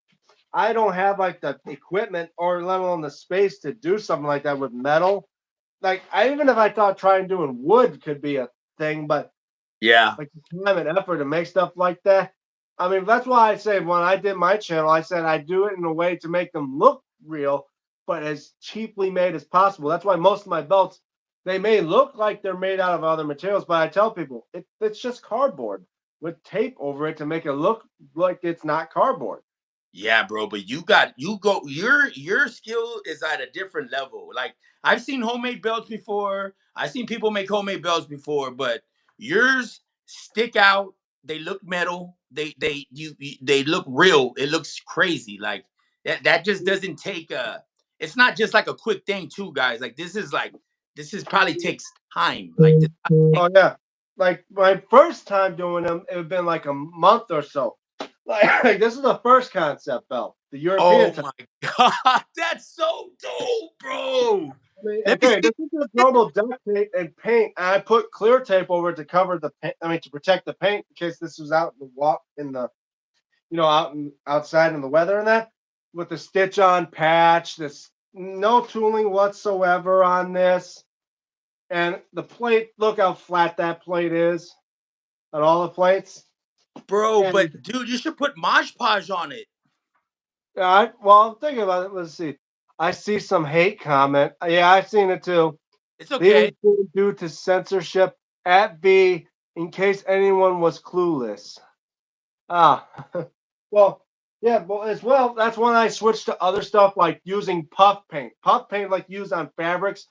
I don't have like the equipment or let alone the space to do something like that with metal. Like I even if I thought trying doing wood could be a thing, but Yeah, like the time and effort to make stuff like that. I mean, that's why I say when I did my channel, I said I do it in a way to make them look real, but as cheaply made as possible. That's why most of my belts, they may look like they're made out of other materials, but I tell people it's just cardboard with tape over it to make it look like it's not cardboard. yeah, bro. But your skill is at a different level. Like I've seen homemade belts before. I've seen people make homemade belts before, but yours stick out. They look metal. They look real. It looks crazy. Like that just doesn't take a. It's not just like a quick thing, too, guys. Like this is probably takes time. Like this takes, Oh yeah, like my first time doing them, it had been like a month or so. Like this is the first concept belt, the European oh type. my god, that's so dope, bro. I mean, Let me okay, see. this is just normal duct tape and paint. And I put clear tape over it to cover the paint. I mean, to protect the paint in case this was out in the walk in the, outside in the weather and that. With the stitch on patch, this no tooling whatsoever on this, and the plate. Look how flat that plate is on all the plates. Bro, And but dude, you should put Mosh Podge on it. well, I'm thinking about it. Let's see. I see some hate comment. Yeah, I've seen it too. It's Leaving okay. due to censorship at B in case anyone was clueless. Ah, well, yeah, well, as well, that's when I switched to other stuff like using puff paint. Puff paint, like used on fabrics,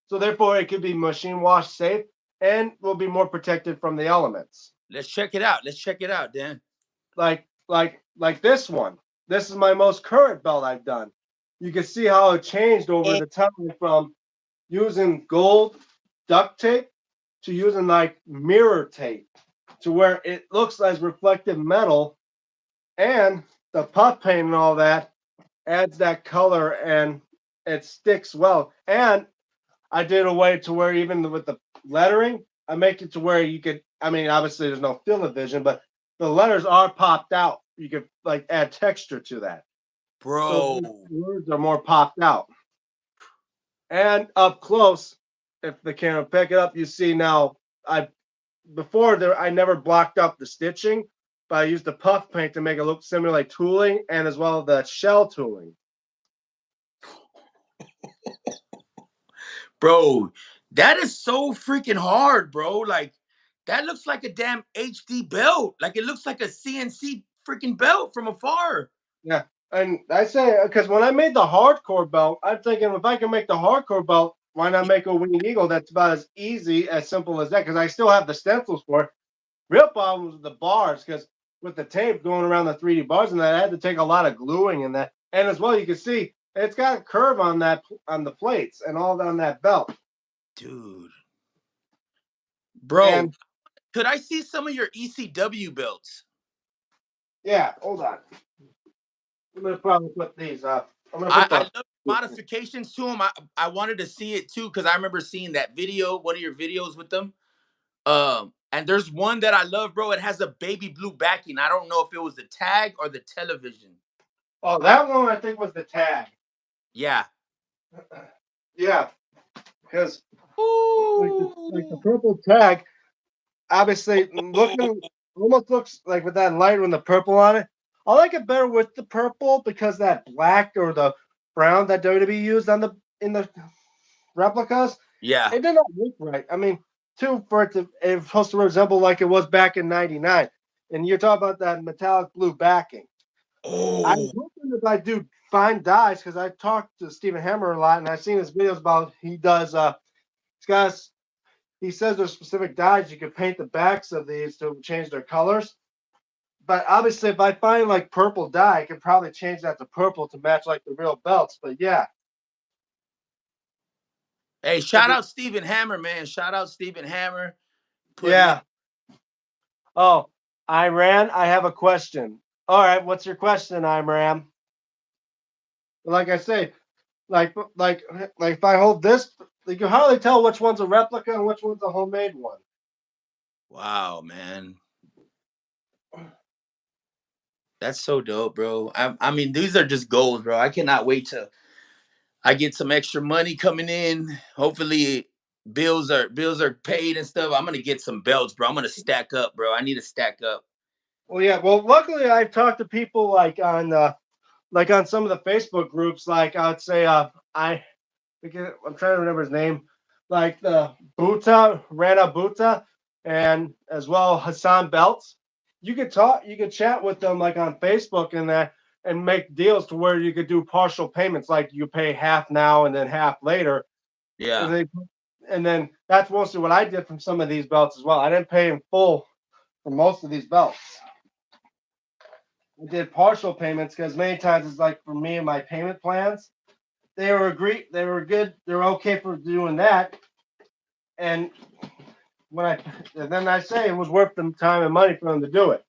so therefore it could be machine wash safe and will be more protected from the elements. Let's check it out. Let's check it out, Dan. Like this one. This is my most current belt I've done. You can see how it changed over the time from using gold duct tape to using like mirror tape to where it looks as reflective metal and the puff paint and all that adds that color and it sticks well. And I did a way to where even with the lettering, I make it to where you could. I mean, obviously there's no field of vision, but the letters are popped out. You could like add texture to that, so Bro. the words are more popped out. And up close, if the camera pick it up, you see now. I before there, I never blocked up the stitching, but I used the puff paint to make it look similar like tooling and as well the shell tooling. Bro, that is so freaking hard, bro. Like that looks like a damn HD belt. Like it looks like a CNC freaking belt from afar. Yeah. And I say because when I made the hardcore belt, I'm thinking if I can make the hardcore belt, why not make a winged eagle that's about as easy, as simple as that? Because I still have the stencils for it. Real problem was the bars, because with the tape going around the 3D bars and that, I had to take a lot of gluing in that. And as well, you can see it's got a curve on that on the plates and all on that belt. Dude. Bro, And could I see some of your ECW belts? yeah, hold on. I'm gonna probably put these up. I'm gonna I, put I the love modifications to them. I wanted to see it too because I remember seeing that video, one of your videos with them. And there's one that I love, bro. It has a baby blue backing. I don't know if it was the tag or the television. oh, that one I think was the tag. Yeah. Yeah, because like the Ooh. purple tag, obviously Oh, looking almost looks like with that light with the purple on it. I like it better with the purple because that black or the brown that WWE used on the in the replicas, Yeah. it did not look right. I mean, too for it to it's supposed to resemble like it was back in '99, and you're talking about that metallic blue backing. I was Oh, hoping if I do fine dyes because I talked to Stephen Hammer a lot, and I've seen his videos about he does. He's got he says there's specific dyes you can paint the backs of these to change their colors. But obviously, if I find like purple dye, I can probably change that to purple to match like the real belts. But yeah, hey, it'd shout be, out Stephen Hammer, man. Shout out Stephen Hammer putting it. yeah. Oh, Iran, I have a question. All right, what's your question, Iran? Like I say, like if I hold this, you can hardly tell which one's a replica and which one's a homemade one. Wow, man. That's so dope, bro. I mean, these are just goals, bro. I cannot wait to I get some extra money coming in. Hopefully bills are paid and stuff. I'm gonna get some belts, bro. I'm gonna stack up, bro. I need to stack up. Well, yeah. Well, luckily I've talked to people like on some of the Facebook groups. Like I'd say, I'm trying to remember his name, like the Buta Rana Buta, and as well Hassan Belts. You could chat with them like on Facebook and that, and make deals to where you could do partial payments, like you pay half now and then half later, and Yeah. then that's mostly what I did from some of these belts as well. I didn't pay in full for most of these belts. I did partial payments because many times it's like for me and my payment plans, they were good, they were okay for doing that. And when I and then I say it was worth the time and money for them to do it.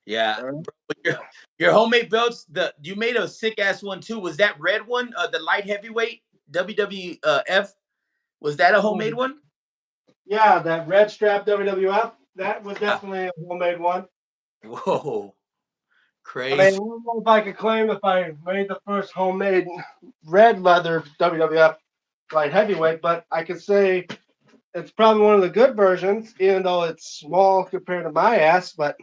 Yeah. All right? Bro, your homemade belts, the you made a sick ass one too. Was that red one? The light heavyweight WWF? Was that a homemade one? Yeah, that red strap WWF, that was Yeah. definitely a homemade one. Whoa. I mean, I Crazy. don't know if I could claim if I made the first homemade red leather WWF light heavyweight, but I could say it's probably one of the good versions, even though it's small compared to my ass. But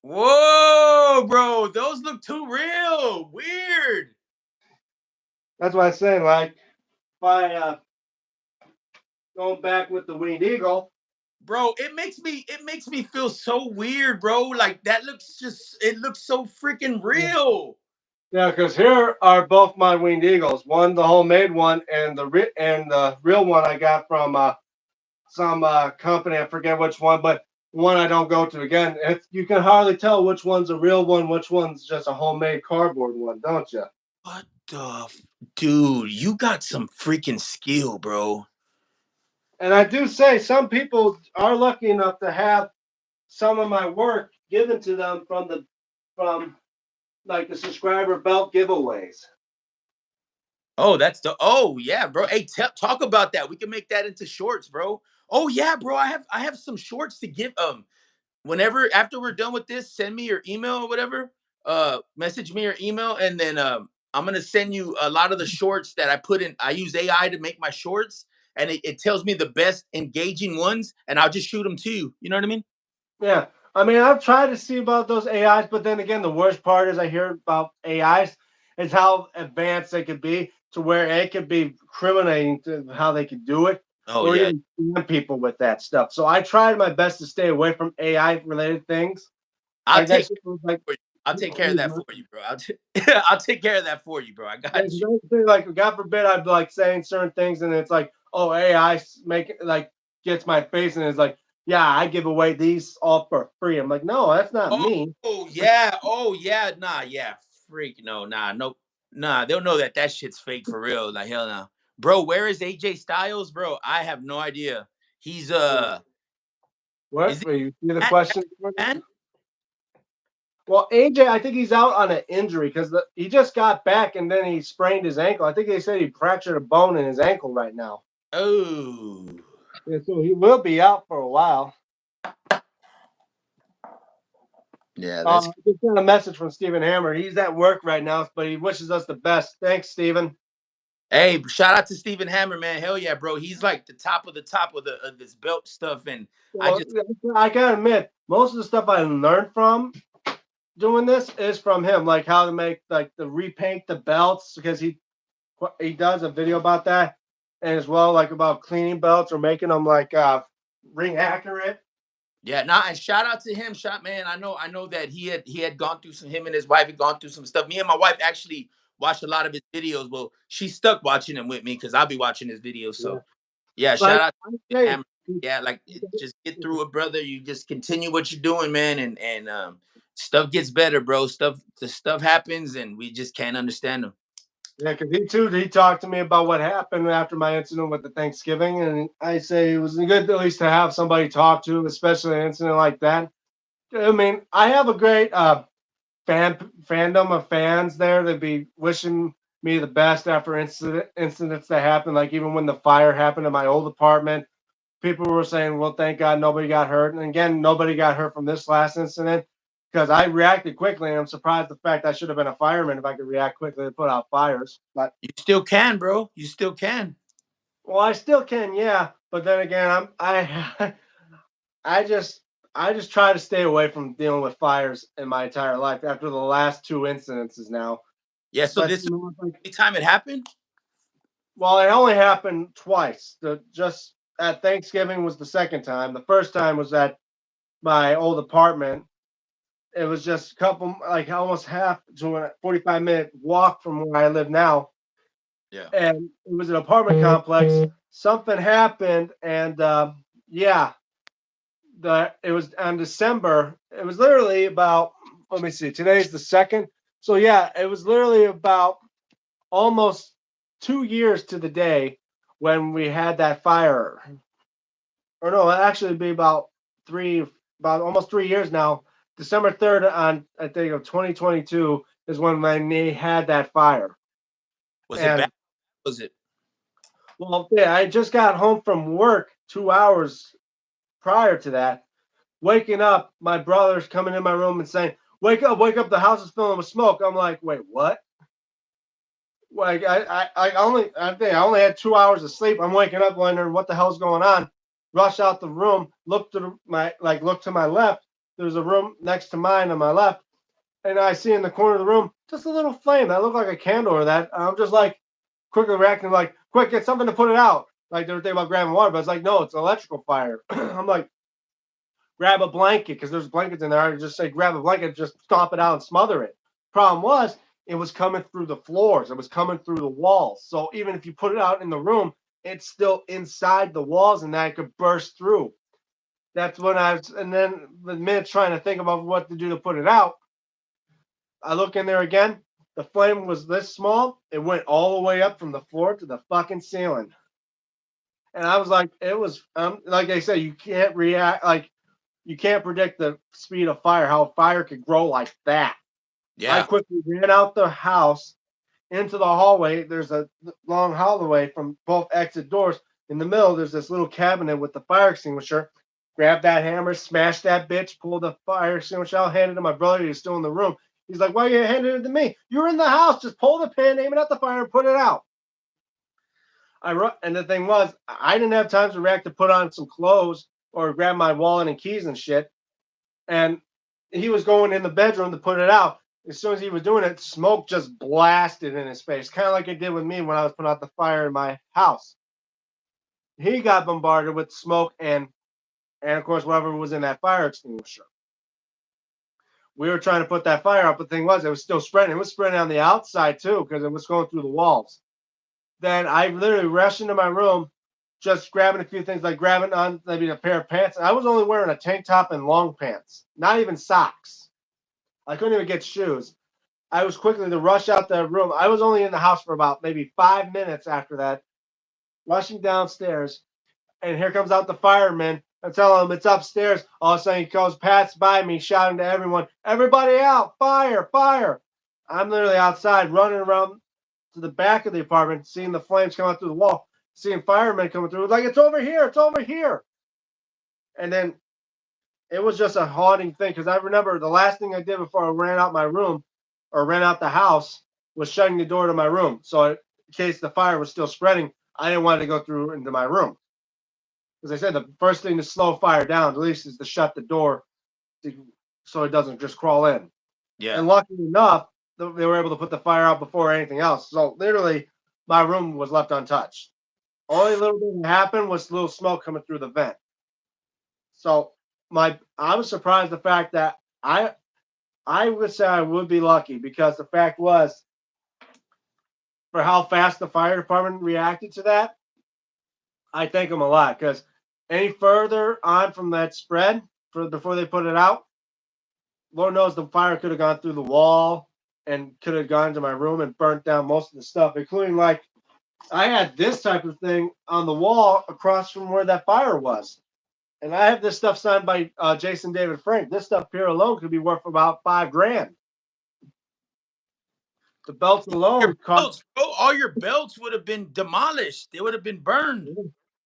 Whoa, bro. Those look too real. Weird. that's why I'm saying, like, if I going back with the Winged Eagle, Bro, it makes me feel so weird, bro. Like that looks just it looks so freaking real. yeah, because here are both my Winged Eagles. One, the homemade one, and the real one I got from some company. I forget which one, but one I don't go to again. You can hardly tell which one's a real one, which one's just a homemade cardboard one, don't you? What dude, you got some freaking skill, bro. And I do say some people are lucky enough to have some of my work given to them from like the subscriber belt giveaways. Oh, that's the oh yeah, bro. Hey, talk about that. We can make that into shorts, bro. Oh yeah, bro. I have some shorts to give. Whenever after we're done with this, send me your email or whatever. Message me your email, and then I'm gonna send you a lot of the shorts that I put in. I use AI to make my shorts, and it tells me the best engaging ones, and I'll just shoot them to you. You know what I mean? Yeah. I mean, I've tried to see about those AIs, but then again, the worst part is I hear about AIs is how advanced they could be to where it could be criminating to how they could do it Oh or yeah, even scam people with that stuff. So I tried my best to stay away from AI related things. I'll Like that take shit was like, for you. I'll take care of that for you, bro. I'll take care of that for you, bro. I yeah, got 'cause you. I would say, like, God forbid, I'd be like saying certain things, and it's like, oh, AI make it like gets my face, and it's like, yeah, I give away these all for free. I'm like, no, that's not me. Oh yeah, oh yeah, nah, yeah, freak, no, nah, no, nah. They'll know that that shit's fake for real. Like hell no, bro. Where is AJ Styles, bro? I have no idea. He's is What? it Wait, you see the that question? man? Well, AJ, I think he's out on an injury because he just got back and then he sprained his ankle. I think they said he fractured a bone in his ankle right now. Oh Yeah, so he will be out for a while. yeah, that's. I just got a message from Stephen Hammer. He's at work right now, but he wishes us the best. Thanks, Stephen. Hey, shout out to Stephen Hammer, man. Hell yeah, bro. He's like the top of the of this belt stuff, and I Well, just I gotta admit, most of the stuff I learned from doing this is from him, like how to make like the repaint the belts because he does a video about that, and as well like about cleaning belts or making them like ring accurate. Yeah, nah, and shout out to him, shot man. I know that he had gone through some. Him and his wife had gone through some stuff. Me and my wife actually watched a lot of his videos. Well, she stuck watching them with me because I'll be watching his videos. Yeah. So yeah, Like shout out I to say, Hammer. Yeah, like just get through it, brother. You just continue what you're doing, man, and stuff gets better, bro. The stuff happens, and we just can't understand them. yeah, because he talked to me about what happened after my incident with the Thanksgiving, and I say it was good at least to have somebody talk to, especially an incident like that. I mean, I have a great fandom of fans there that be wishing me the best after incidents that happen. Like even when the fire happened in my old apartment, people were saying, "Well, thank God nobody got hurt." And again, nobody got hurt from this last incident because I reacted quickly. And I'm surprised the fact I should have been a fireman if I could react quickly to put out fires. But You still can, bro. You still can. well, I still can, yeah. But then again, I just I just try to stay away from dealing with fires in my entire life after the last two incidences now. Yeah. So Especially this like, time it happened. well, it only happened twice. The just at Thanksgiving was the second time. The first time was at my old apartment. It was just a couple, like almost half to a 45-minute walk from where I live now. Yeah. And it was an apartment complex. Something happened, and yeah, it was on December. It was literally about, let me see, today's the second. So yeah, it was literally about almost 2 years to the day when we had that fire. Or no, it actually be about almost 3 years now. December 3rd on I think of 2022 is when they had that fire. Was it bad? And Was it? well, yeah, I just got home from work 2 hours prior to that. Waking up, my brother's coming in my room and saying, wake up, the house is filling with smoke." I'm like, "Wait, what?" Like I think I only had 2 hours of sleep. I'm waking up wondering what the hell's going on. Rush out the room, look to my left. There's a room next to mine on my left, and I see in the corner of the room just a little flame that looked like a candle or that. I'm just like quickly reacting like, quick, get something to put it out. Like they were thinking about grabbing water, but it's like, no, it's electrical fire. I'm like, grab a blanket because there's blankets in there. I just say grab a blanket, just stomp it out and smother it. Problem was, it was coming through the floors. It was coming through the walls. So even if you put it out in the room, it's still inside the walls, and that could burst through. That's when I was, and then the minute trying to think about what to do to put it out, I look in there again. The flame was this small. It went all the way up from the floor to the fucking ceiling. And I was like, it was like they say, you can't react like you can't predict the speed of fire, how fire could grow like that. I Yeah. quickly ran out the house into the hallway. There's a long hallway from both exit doors. In the middle, there's this little cabinet with the fire extinguisher. Grab that hammer, smash that bitch, pull the fire extinguisher out, hand it to my brother. He's still in the room. He's like, "Why are you handing it to me? You're in the house. Just pull the pin, aim it at the fire, and put it out." And the thing was, I didn't have time to react to put on some clothes or grab my wallet and keys and shit. And he was going in the bedroom to put it out. As soon as he was doing it, smoke just blasted in his face, kind of like it did with me when I was putting out the fire in my house. He got bombarded with smoke and of course whatever was in that fire extinguisher. We were trying to put that fire out, but the thing was, it was still spreading. It was spreading on the outside too because it was going through the walls. Then I literally rushed into my room, just grabbing a few things, like grabbing on maybe a pair of pants. I was only wearing a tank top and long pants, not even socks. I couldn't even get shoes. I was quickly to rush out the room. I was only in the house for about maybe 5 minutes after that, rushing downstairs. And here comes out the fireman. I tell him it's upstairs. All of a sudden, he goes past by me, shouting to everyone, "Everybody out! Fire! Fire!" I'm literally outside, running around to the back of the apartment, seeing the flames come out through the wall, seeing firemen coming through. Like, "It's over here! It's over here!" And then it was just a haunting thing because I remember the last thing I did before I ran out my room or ran out the house was shutting the door to my room. So in case the fire was still spreading, I didn't want it to go through into my room. As I said, the first thing to slow fire down, at least, is to shut the door to, so it doesn't just crawl in. Yeah. And luckily enough, they were able to put the fire out before anything else. So literally, my room was left untouched. Only little thing that happened was little smoke coming through the vent. So I was surprised the fact that I would say I would be lucky because the fact was for how fast the fire department reacted to that, I thank them a lot because any further on from that spread for before they put it out, Lord knows the fire could have gone through the wall and could have gone to my room and burnt down most of the stuff, including like I had this type of thing on the wall across from where that fire was. And I have this stuff signed by Jason David Frank. This stuff here alone could be worth about 5 grand. The belts Your alone cost. belts, bro, all your belts would have been demolished. They would have been burned.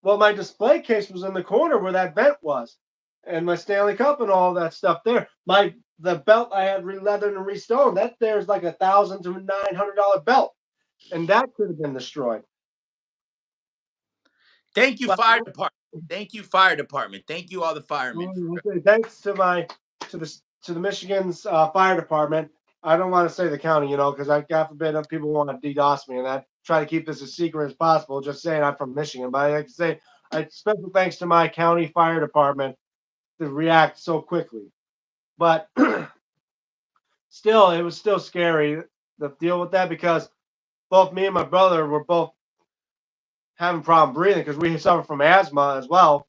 Well, my display case was in the corner where that vent was, and my Stanley Cup and all that stuff there. The belt I had re-leathered and restoned. That there's like $1,000 to $900 belt, and that could have been destroyed. Thank you, But fire department. Thank you, fire department. Thank you, all the firemen. thanks to the Michigan's fire department. I don't want to say the county, because I God forbid people want to DDoS me, and I try to keep this as secret as possible. Just saying I'm from Michigan, but I like to say special thanks to my county fire department to react so quickly. But still, it was still scary to deal with that because both me and my brother were both having problem breathing because we suffer from asthma as well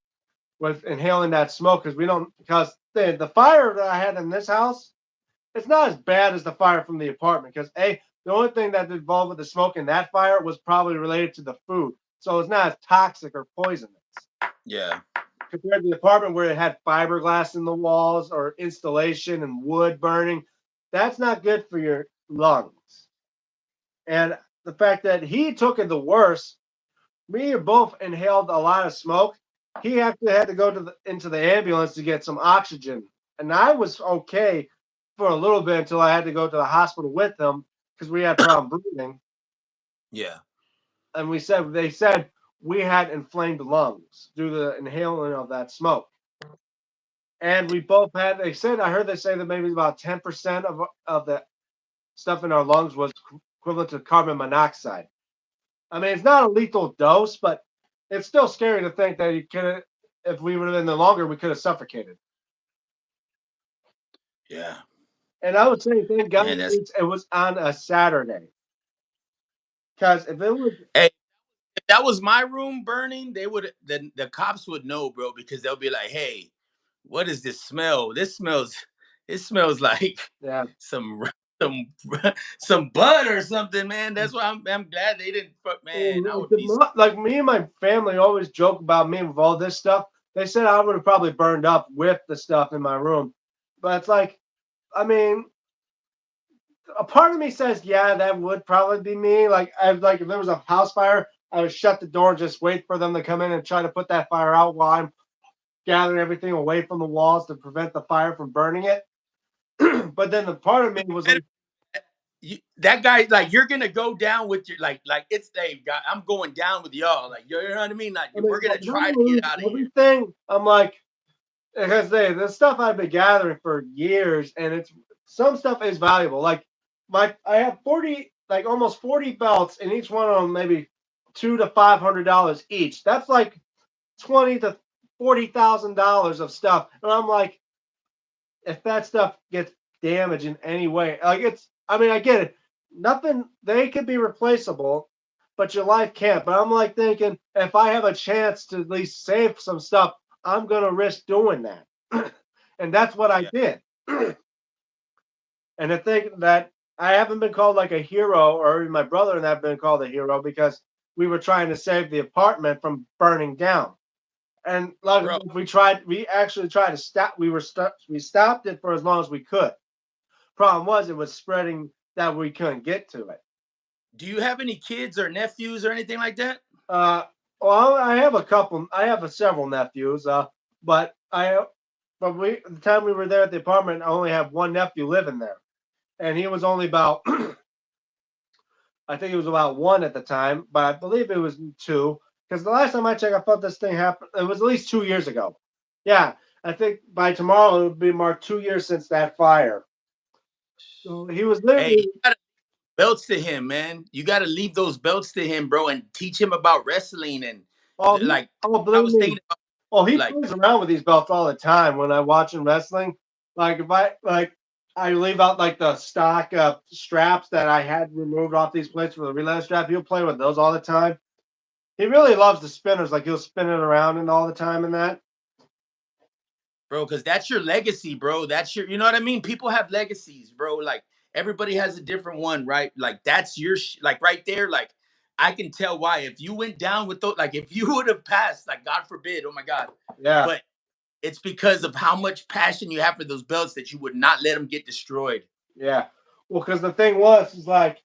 with inhaling that smoke because the fire that I had in this house, it's not as bad as the fire from the apartment because the only thing that involved with the smoke in that fire was probably related to the food, so it's not as toxic or poisonous Yeah. compared to the apartment where it had fiberglass in the walls or installation and wood burning. That's not good for your lungs. And the fact that he took it the worst, me and both inhaled a lot of smoke. He actually had to go into the ambulance to get some oxygen, and I was okay for a little bit until I had to go to the hospital with him because we had problem breathing. Yeah. And they said we had inflamed lungs due to the inhaling of that smoke. And we both had. I heard they say that maybe about 10% of the stuff in our lungs was equivalent to carbon monoxide. I mean, it's not a lethal dose, but it's still scary to think that if we would have been there longer, we could have suffocated. Yeah. And I would say, thank God Man, that's it was on a Saturday. Because if it was, hey, if that was my room burning, they would the cops would know, bro, because they'll be like, hey, what is this smell? It smells like yeah, some some some bud or something, man. That's why I'm glad they didn't fuck, man. I would be like me and my family always joke about me with all this stuff. They said I would have probably burned up with the stuff in my room. But it's like, I mean, a part of me says, yeah, that would probably be me. Like if there was a house fire, I would shut the door and just wait for them to come in and try to put that fire out while I'm gathering everything away from the walls to prevent the fire from burning it. But then the part of me was like, that guy, like you're gonna go down with your like it's hey God, I'm going down with y'all. Like you know what I mean? Like I mean, we're gonna if I'm try gonna to get lose out of here. everything, I'm like, because the stuff I've been gathering for years, and it's some stuff is valuable. Like I have 40, like almost 40 belts, and each one of them maybe $200 to $500 each. That's like 20 to $40,000 of stuff, and I'm like, if that stuff gets damaged in any way, like I mean, I get it. Nothing, they could be replaceable, but your life can't. But I'm like thinking, if I have a chance to at least save some stuff, I'm going to risk doing that. And that's what I Yeah, did. And I think that I haven't been called like a hero, or even my brother and I have been called a hero because we were trying to save the apartment from burning down. And like bro. we actually tried to stop. We stopped it for as long as we could. Problem was, it was spreading that we couldn't get to it. Do you have any kids or nephews or anything like that? Uh, well, I have a couple. I have several nephews. But the time we were there at the apartment, I only have one nephew living there, and he was only about I think he was about one at the time, but I believe it was two because the last time I checked, I thought this thing happened. It was at least 2 years ago. Yeah, I think by tomorrow it would be marked 2 years since that fire. So he was Hey, you literally, gotta belts to him, man. You gotta leave those belts to him, bro, and teach him about wrestling and oh, like oh, I believe was me. thinking about Oh, he like plays around with these belts all the time when I watch him wrestling. Like if I like, I leave out like the stock straps that I had removed off these plates for the relay strap. He'll play with those all the time. He really loves the spinners. Like he'll spin it around and all the time and that. bro, because that's your legacy, bro. That's your, you know what I mean? People have legacies, bro. Like everybody has a different one, right? Like that's your, like right there. Like I can tell why. If you went down with those, like if you would have passed, like God forbid, oh my God. Yeah, But it's because of how much passion you have for those belts that you would not let them get destroyed. yeah. Well, because the thing was, is like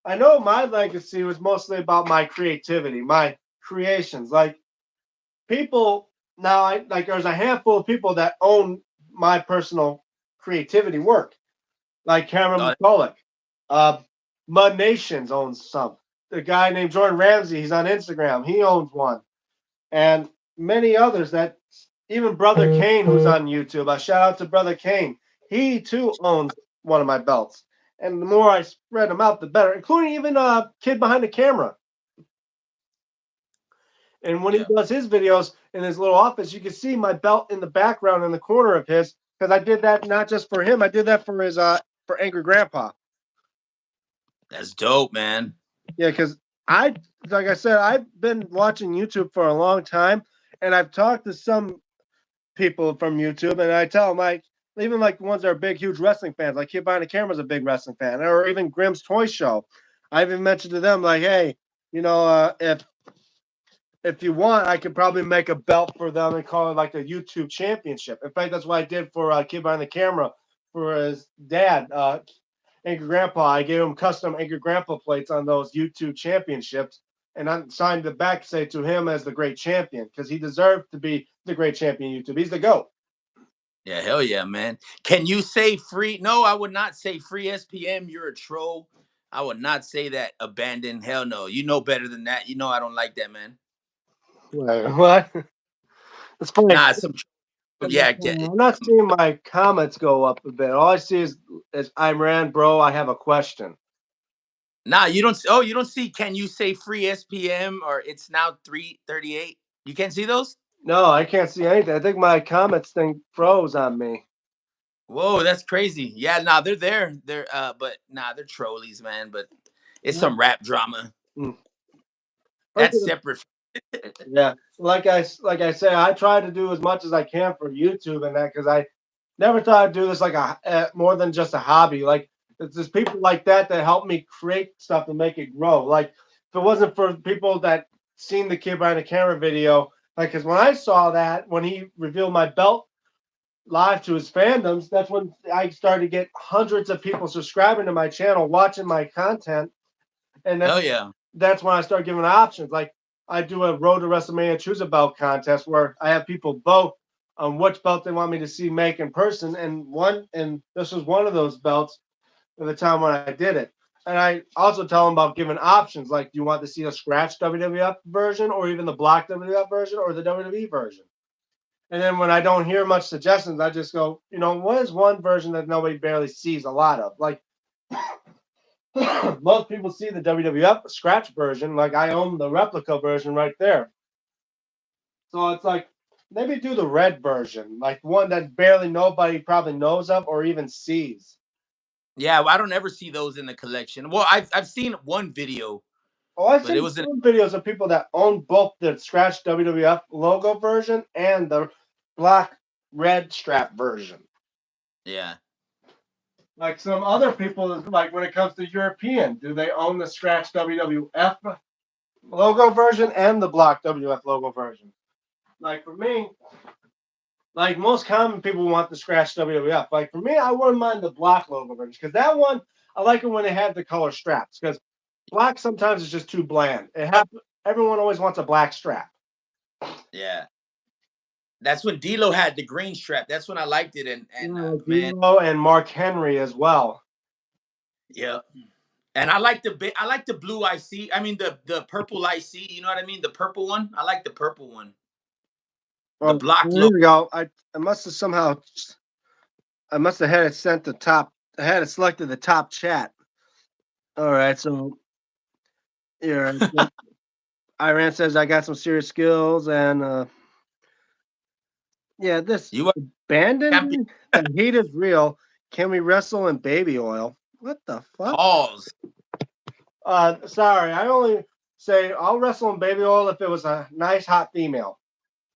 I know my legacy was mostly about my creativity, my creations. Like people now, I like there's a handful of people that own my personal creativity work, like Cameron Uh, McCulloch. Uh, Mud Nations owns some. The guy named Jordan Ramsey, he's on Instagram. He owns one, and many others. That even Brother Kane, who's on YouTube. A shout out to Brother Kane. He too owns one of my belts. And the more I spread them out, the better. Including even a kid behind the camera. And when he yeah, does his videos in his little office, you can see my belt in the background in the corner of his because I did that not just for him, I did that for his for Angry Grandpa. that's dope, man. Yeah, because I like I said, I've been watching YouTube for a long time, and I've talked to some people from YouTube, and I tell them like even like the ones that are big, huge wrestling fans, like Kid Behind the Camera's a big wrestling fan, or even Grimm's Toy Show. I even mentioned to them like, hey, if you want, I could probably make a belt for them and call it like a YouTube championship. In fact, that's what I did for Kid Behind the Camera for his dad, Angry Grandpa. I gave him custom Angry Grandpa plates on those YouTube championships, and I signed the back to say to him as the great champion because he deserved to be the great champion YouTube. He's the GOAT. Yeah, hell yeah, man. Can you say free? No, I would not say free SPM. You're a troll. I would not say that. Abandoned. Hell no. You know better than that. You know I don't like that, man. Wait, what? It's funny. Nah, some yeah, I'm not seeing my comments go up a bit. All I see is I'm Rand, bro. I have a question. nah, you don't. Oh, you don't see. Can you say free SPM or it's now 338? You can't see those. No, I can't see anything. I think my comments thing froze on me. Whoa, that's crazy. Yeah, nah, they're there. They're but nah, they're trolleys, man. But it's some rap drama. Mm. That's Okay. separate. Yeah, like I say, I try to do as much as I can for YouTube and that because I never thought I'd do this like more than just a hobby. Like it's just people like that that help me create stuff and make it grow. Like if it wasn't for people that seen the Kid Behind the Camera video, like because when I saw that when he revealed my belt live to his fandoms, that's when I started to get hundreds of people subscribing to my channel, watching my content, and Hell yeah. that's when I started giving options. Like I do a Road to WrestleMania Choose a Belt contest where I have people vote on which belt they want me to see make in person, and this was one of those belts at the time when I did it. And I also tell them about giving options, like do you want to see a scratch WWF version, or even the block WWF version, or the WWE version. And then when I don't hear much suggestions, I just go, what is one version that nobody barely sees a lot of? Like most people see the WWF scratch version, like I own the replica version right there. So it's like maybe do the red version, like one that barely nobody probably knows of or even sees. Yeah, well, I don't ever see those in the collection. Well, I've seen one video, Oh, I've but it seen was in some videos of people that own both the scratch WWF logo version and the black red strap version. yeah. Like some other people, like when it comes to European, do they own the scratch WWF logo version and the block WF logo version? Like for me, like most common people want the scratch WWF. Like for me, I wouldn't mind the black logo version because that one I like it when they have the color straps because black sometimes is just too bland. Everyone always wants a black strap. Yeah. That's when D'Lo had the green strap. That's when I liked it. Yeah, And like man, D'Lo and Mark Henry as well. yeah. And I like I like the blue IC. I mean the purple IC. You know what I mean? The purple one. I like the purple one. The Oh, block here logo. we go. I must have somehow I must have had it sent to top. I had it selected the top chat. All right, so here, so Iran says I got some serious skills, and yeah, this You are champion. abandoned. The heat is real. Can we wrestle in baby oil? What the fuck? Pause. Sorry, I only say I'll wrestle in baby oil if it was a nice hot female.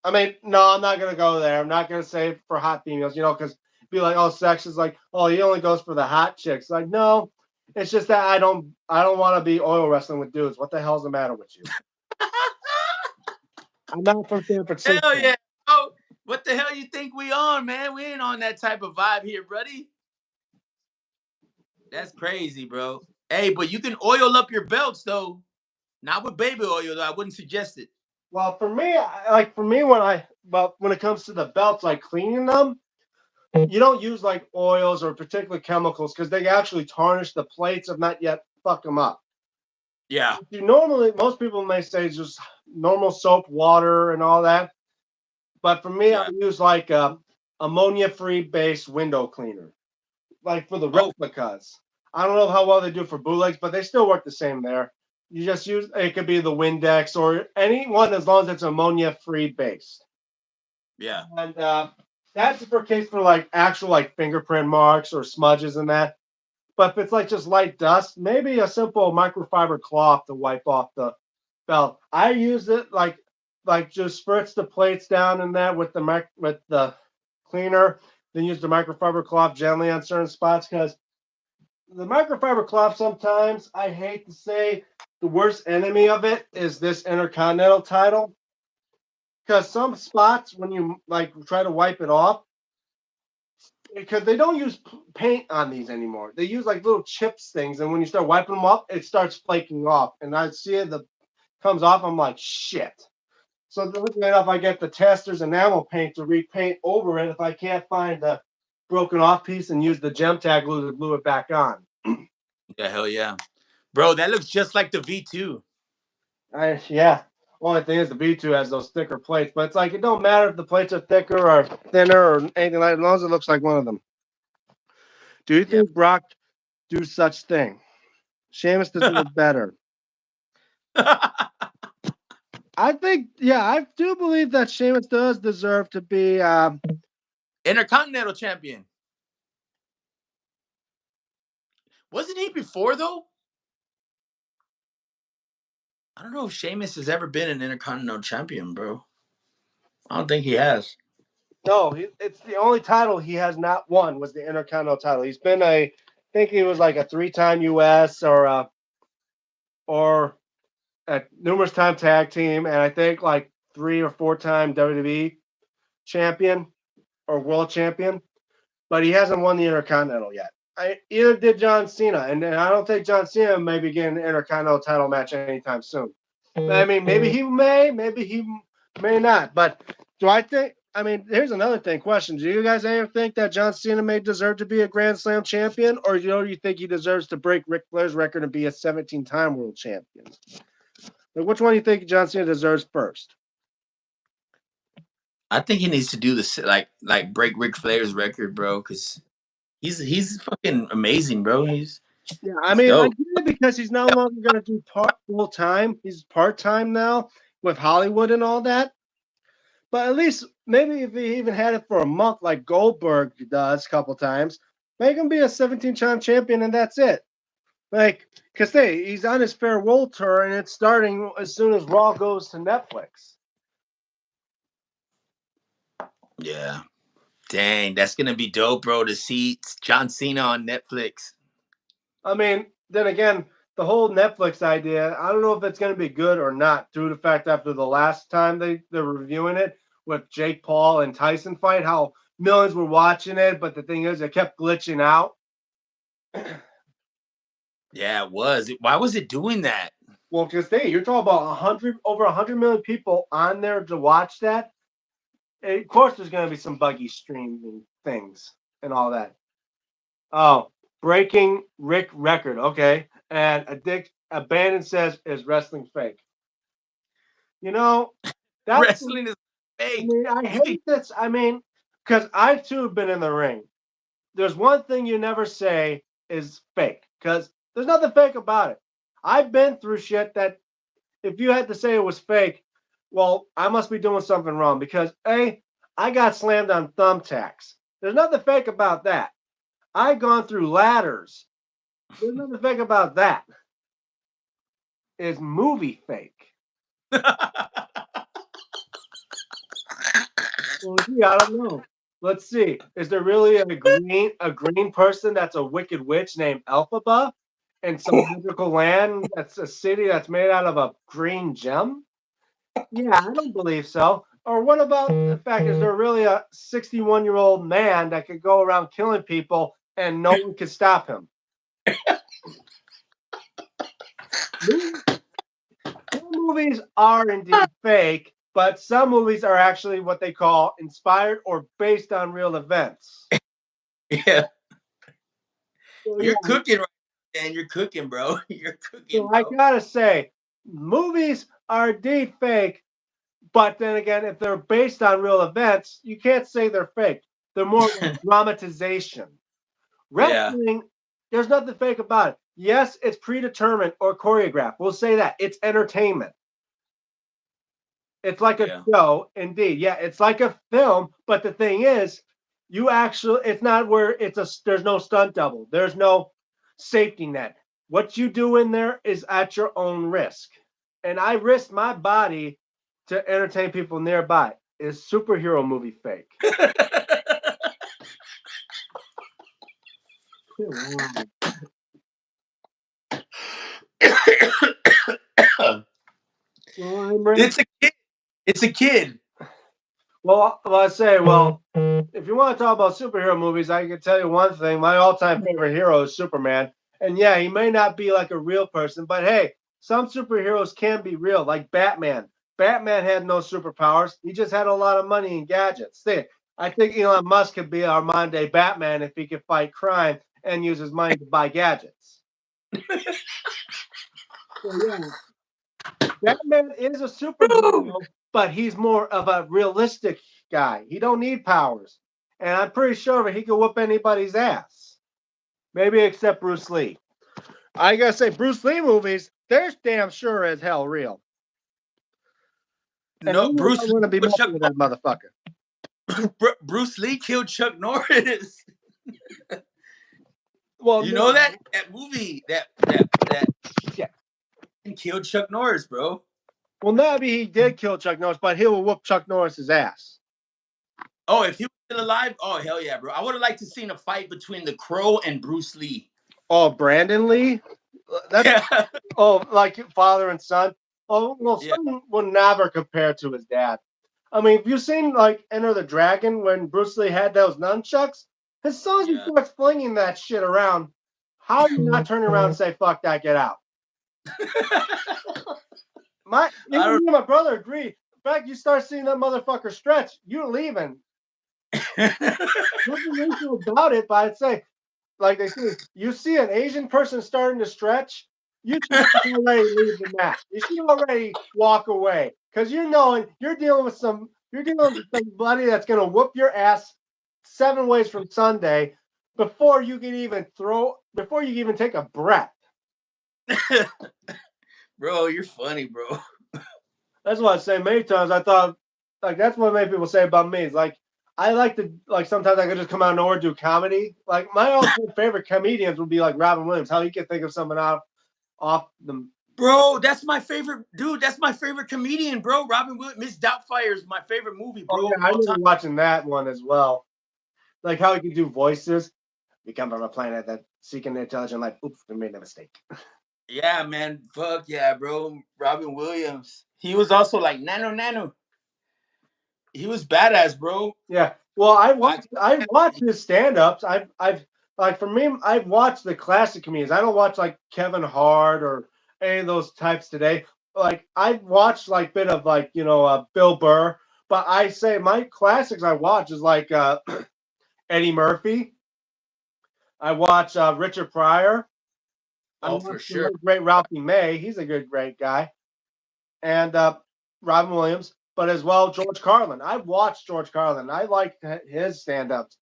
I mean, no, I'm not gonna go there. I'm not gonna say for hot females, because be like, oh, sex is like, oh, he only goes for the hot chicks. Like, no, it's just that I don't want to be oil wrestling with dudes. What the hell's the matter with you? I'm not from San Hell Francisco. yeah. Oh, what the hell you think we on, man? We ain't on that type of vibe here, buddy. That's crazy, bro. Hey, but you can oil up your belts though. Not with baby oil though. I wouldn't suggest it. Well, for me, when it comes to the belts, like cleaning them, you don't use like oils or particular chemicals because they actually tarnish the plates, if not yet fuck them up. Yeah. You normally, most people may say just normal soap, water, and all that. But for me, I Yeah. use like a ammonia-free based window cleaner, like for the Oh, replicas. I don't know how well they do for bootlegs, but they still work the same there. You just use it could be the Windex or any one as long as it's ammonia-free based. yeah. And that's for case for like actual like fingerprint marks or smudges and that. But if it's like just light dust, maybe a simple microfiber cloth to wipe off the belt. I use it like just spritz the plates down in that with the cleaner, then use the microfiber cloth gently on certain spots because the microfiber cloth sometimes I hate to say the worst enemy of it is this intercontinental title because some spots when you like try to wipe it off because they don't use paint on these anymore. They use like little chips things, and when you start wiping them off, it starts flaking off. And I see it the comes off. I'm like shit. So looking at if I get the tester's enamel paint to repaint over it, if I can't find the broken off piece and use the gem tag glue to glue it back on. Yeah, hell yeah. Bro, that looks just like the V2. Yeah. Only thing is the V2 has those thicker plates, but it's like it don't matter if the plates are thicker or thinner or anything like that, as long as it looks like one of them. Do you Yeah. think Brock do such thing? Sheamus deserves better. I think, yeah, I do believe that Sheamus does deserve to be. Intercontinental champion. Wasn't he before though? I don't know if Sheamus has ever been an Intercontinental champion, bro. I don't think he has. No, it's the only title he has not won was the Intercontinental title. He's been I think he was like a three-time U.S. or a numerous time tag team, and I think like 3 or 4 time WWE champion or world champion, but he hasn't won the Intercontinental yet. Either did John Cena, and I don't think John Cena may be getting an Intercontinental title match anytime soon. I mean, maybe he may not. But do I think? I mean, here's another thing. Question: do you guys ever think that John Cena may deserve to be a Grand Slam champion, or you think he deserves to break Ric Flair's record and be a 17-time world champion? Like, which one do you think John Cena deserves first? I think he needs to do this like break Ric Flair's record, bro, because he's fucking amazing, bro. Yeah, I He's mean, I dope. get it because he's no longer going to do part full time. He's part time now with Hollywood and all that. But at least maybe if he even had it for a month, like Goldberg does a couple times, make him be a 17-time champion, and that's it. Like, cause he's on his farewell tour, and it's starting as soon as Raw goes to Netflix. Yeah. Dang, that's gonna be dope, bro. To see John Cena on Netflix. I mean, then again, the whole Netflix idea, I don't know if it's going to be good or not, due to the fact after the last time they're reviewing it with Jake Paul and Tyson fight, how millions were watching it, but the thing is, it kept glitching out. Yeah, it was. Why was it doing that? Well, because you're talking about 100 million people on there to watch that. Of course, there's going to be some buggy streaming things and all that. Oh, breaking Rick record. Okay, and Abandon says is wrestling fake. You know, that's. Wrestling is I fake. mean, I You think hate this. I mean, because I too have been in the ring. there's one thing you never say is fake because there's nothing fake about it. I've been through shit that if you had to say it was fake, well, I must be doing something wrong because A, I got slammed on thumbtacks. There's nothing fake about that. I gone through ladders. There's nothing fake about that. It's movie fake. Well, gee, I don't know. Let's see. Is there really a green person that's a wicked witch named Elphaba in some magical land that's a city that's made out of a green gem? Yeah, I don't believe so. Or what about the fact is there really a 61-year-old man that could go around killing people and no one could stop him? Some movies are indeed fake, but some movies are actually what they call inspired or based on real events. Yeah, So you're yeah, cooking right now, man. You're cooking, bro. You're cooking, so I bro. gotta say, movies are indeed fake, but then again, if they're based on real events, you can't say they're fake. They're more of a dramatization. Yeah, Wrestling, there's nothing fake about it. Yes, it's predetermined or choreographed. We'll say that. It's entertainment. It's like a yeah. show, indeed. Yeah, it's like a film, but the thing is, you actually it's not where there's no stunt double. There's no safety net. What you do in there is at your own risk. And I risked my body to entertain people nearby. Is superhero movie fake? Wow. Well, I'm ready. It's a kid. It's a kid. Well, I say, if you want to talk about superhero movies, I can tell you one thing. My all-time favorite hero is Superman. And yeah, he may not be like a real person, but hey, some superheroes can be real, like Batman. Batman had no superpowers. He just had a lot of money and gadgets. I think Elon Musk could be our modern day Batman if he could fight crime and use his money to buy gadgets. So yeah, Batman is a Woo! superhero, but he's more of a realistic guy. He don't need powers. And I'm pretty sure that he can whoop anybody's ass. Maybe except Bruce Lee. I gotta say, Bruce Lee movies, they're damn sure as hell real. And No, who would Bruce I Lee want to be killed messing Chuck. with that motherfucker? Bruce Lee killed Chuck Norris. Well, You know no, that movie that yeah. killed Chuck Norris, bro. Well, maybe he did kill Chuck Norris, but he will whoop Chuck Norris's ass. Oh, if he was still alive, oh hell yeah, bro. I would have liked to seen a fight between the Crow and Bruce Lee. Oh, Brandon Lee? That's Yeah, like father and son. Oh, well, yeah, son would never compare to his dad. I mean, if you've seen like Enter the Dragon when Bruce Lee had those nunchucks, as soon as he yeah. starts flinging that shit around, how do you not turn around and say "fuck that, get out"? I Even me and my brother agree. In fact, you start seeing that motherfucker stretch, you're leaving. don't. Nothing racial about it, but I'd say, like they say, you see an Asian person starting to stretch, you should already leave the mat. You should already walk away because you're knowing you're dealing with somebody that's gonna whoop your ass 7 ways from Sunday before you even take a breath. Bro, you're funny, bro. That's what I say many times. I thought like that's what many people say about me. It's like I like to like sometimes I could just come out of nowhere do comedy. Like my all-time favorite comedians would be like Robin Williams. How you can think of someone out off the Bro, that's my favorite dude. That's my favorite comedian, bro. Robin Williams, Miss Doubtfire is my favorite movie, oh bro, yeah, of I all remember time. watching that one as well. Like how he can do voices. We come from a planet that seeking intelligent life. Oops, we made a mistake. Yeah, man. Fuck yeah, bro. Robin Williams. He was also like nano. He was badass, bro. Yeah. Well, I I watched his stand-ups. I've like for me, I've watched the classic comedians. I don't watch like Kevin Hart or any of those types today. Like I've watched like bit of like Bill Burr, but I say my classics I watch is like Eddie Murphy. I watch Richard Pryor. I oh for watch the sure. late great Ralphie May. He's a good great guy, and Robin Williams, but as well George Carlin. I've watched George Carlin. I like his stand-ups.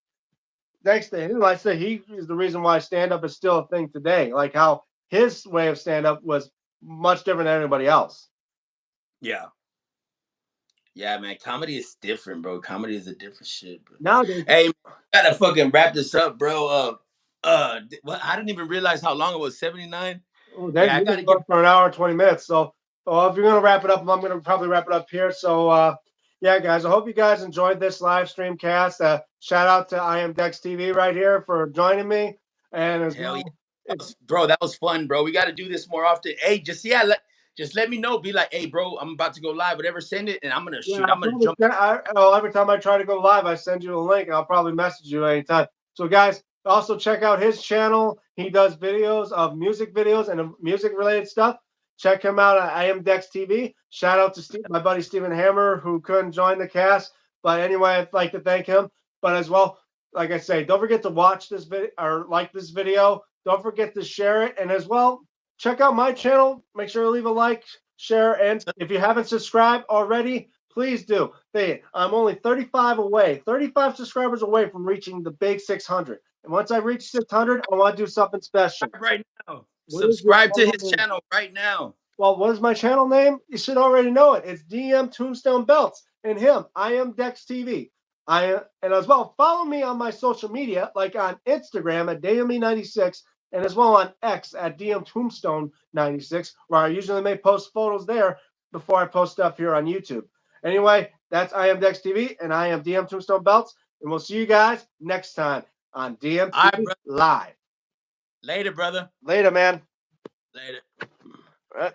thanks to him, I say he is the reason why stand up is still a thing today. Like how his way of stand up was much different than anybody else. Yeah. Yeah, man. Comedy is different, bro. Comedy is a different shit, bro. Nowadays, Hey, man, gotta fucking wrap this up, bro. Well, I didn't even realize how long it was. 79. oh, Yeah, then I we've gotta been get going for an hour and 20 minutes. So, if you're gonna wrap it up, I'm gonna probably wrap it up here. So, yeah, guys, I hope you guys enjoyed this live stream cast. Shout out to I Am Dex TV right here for joining me, and as hell yeah. well, it's Bro, that was fun, bro. We gotta do this more often. Hey, just let me know. Be like, hey, bro, I'm about to go live. Whatever, send it, and I'm gonna yeah. shoot. I'm gonna jump. Every time I try to go live, I send you a link. And I'll probably message you anytime. So, guys, also check out his channel. He does videos of music videos and music related stuff. Check him out at I Am Dex TV. Shout out to Steve, my buddy Stephen Hammer, who couldn't join the cast. But anyway, I'd like to thank him. But as well, like I say, don't forget to watch this video or like this video. Don't forget to share it. And as well, check out my channel. Make sure to leave a like, share, and if you haven't subscribed already, please do. I'm only 35 subscribers away from reaching the big 600. And once I reach 600, I want to do something special. Right now. What is your Subscribe to channel his name? channel right now. Well, what is my channel name? You should already know it. It's DM Tombstone Belts and him. I am Dex TV. And as well, follow me on my social media, like on Instagram at DME96, and as well on X at DM Tombstone 96, where I usually may post photos there before I post stuff here on YouTube. Anyway, that's I am Dex TV, and I am DM Tombstone Belts, and we'll see you guys next time on All right, DMT bro. Live. Later, brother. Later, man. Later. All right.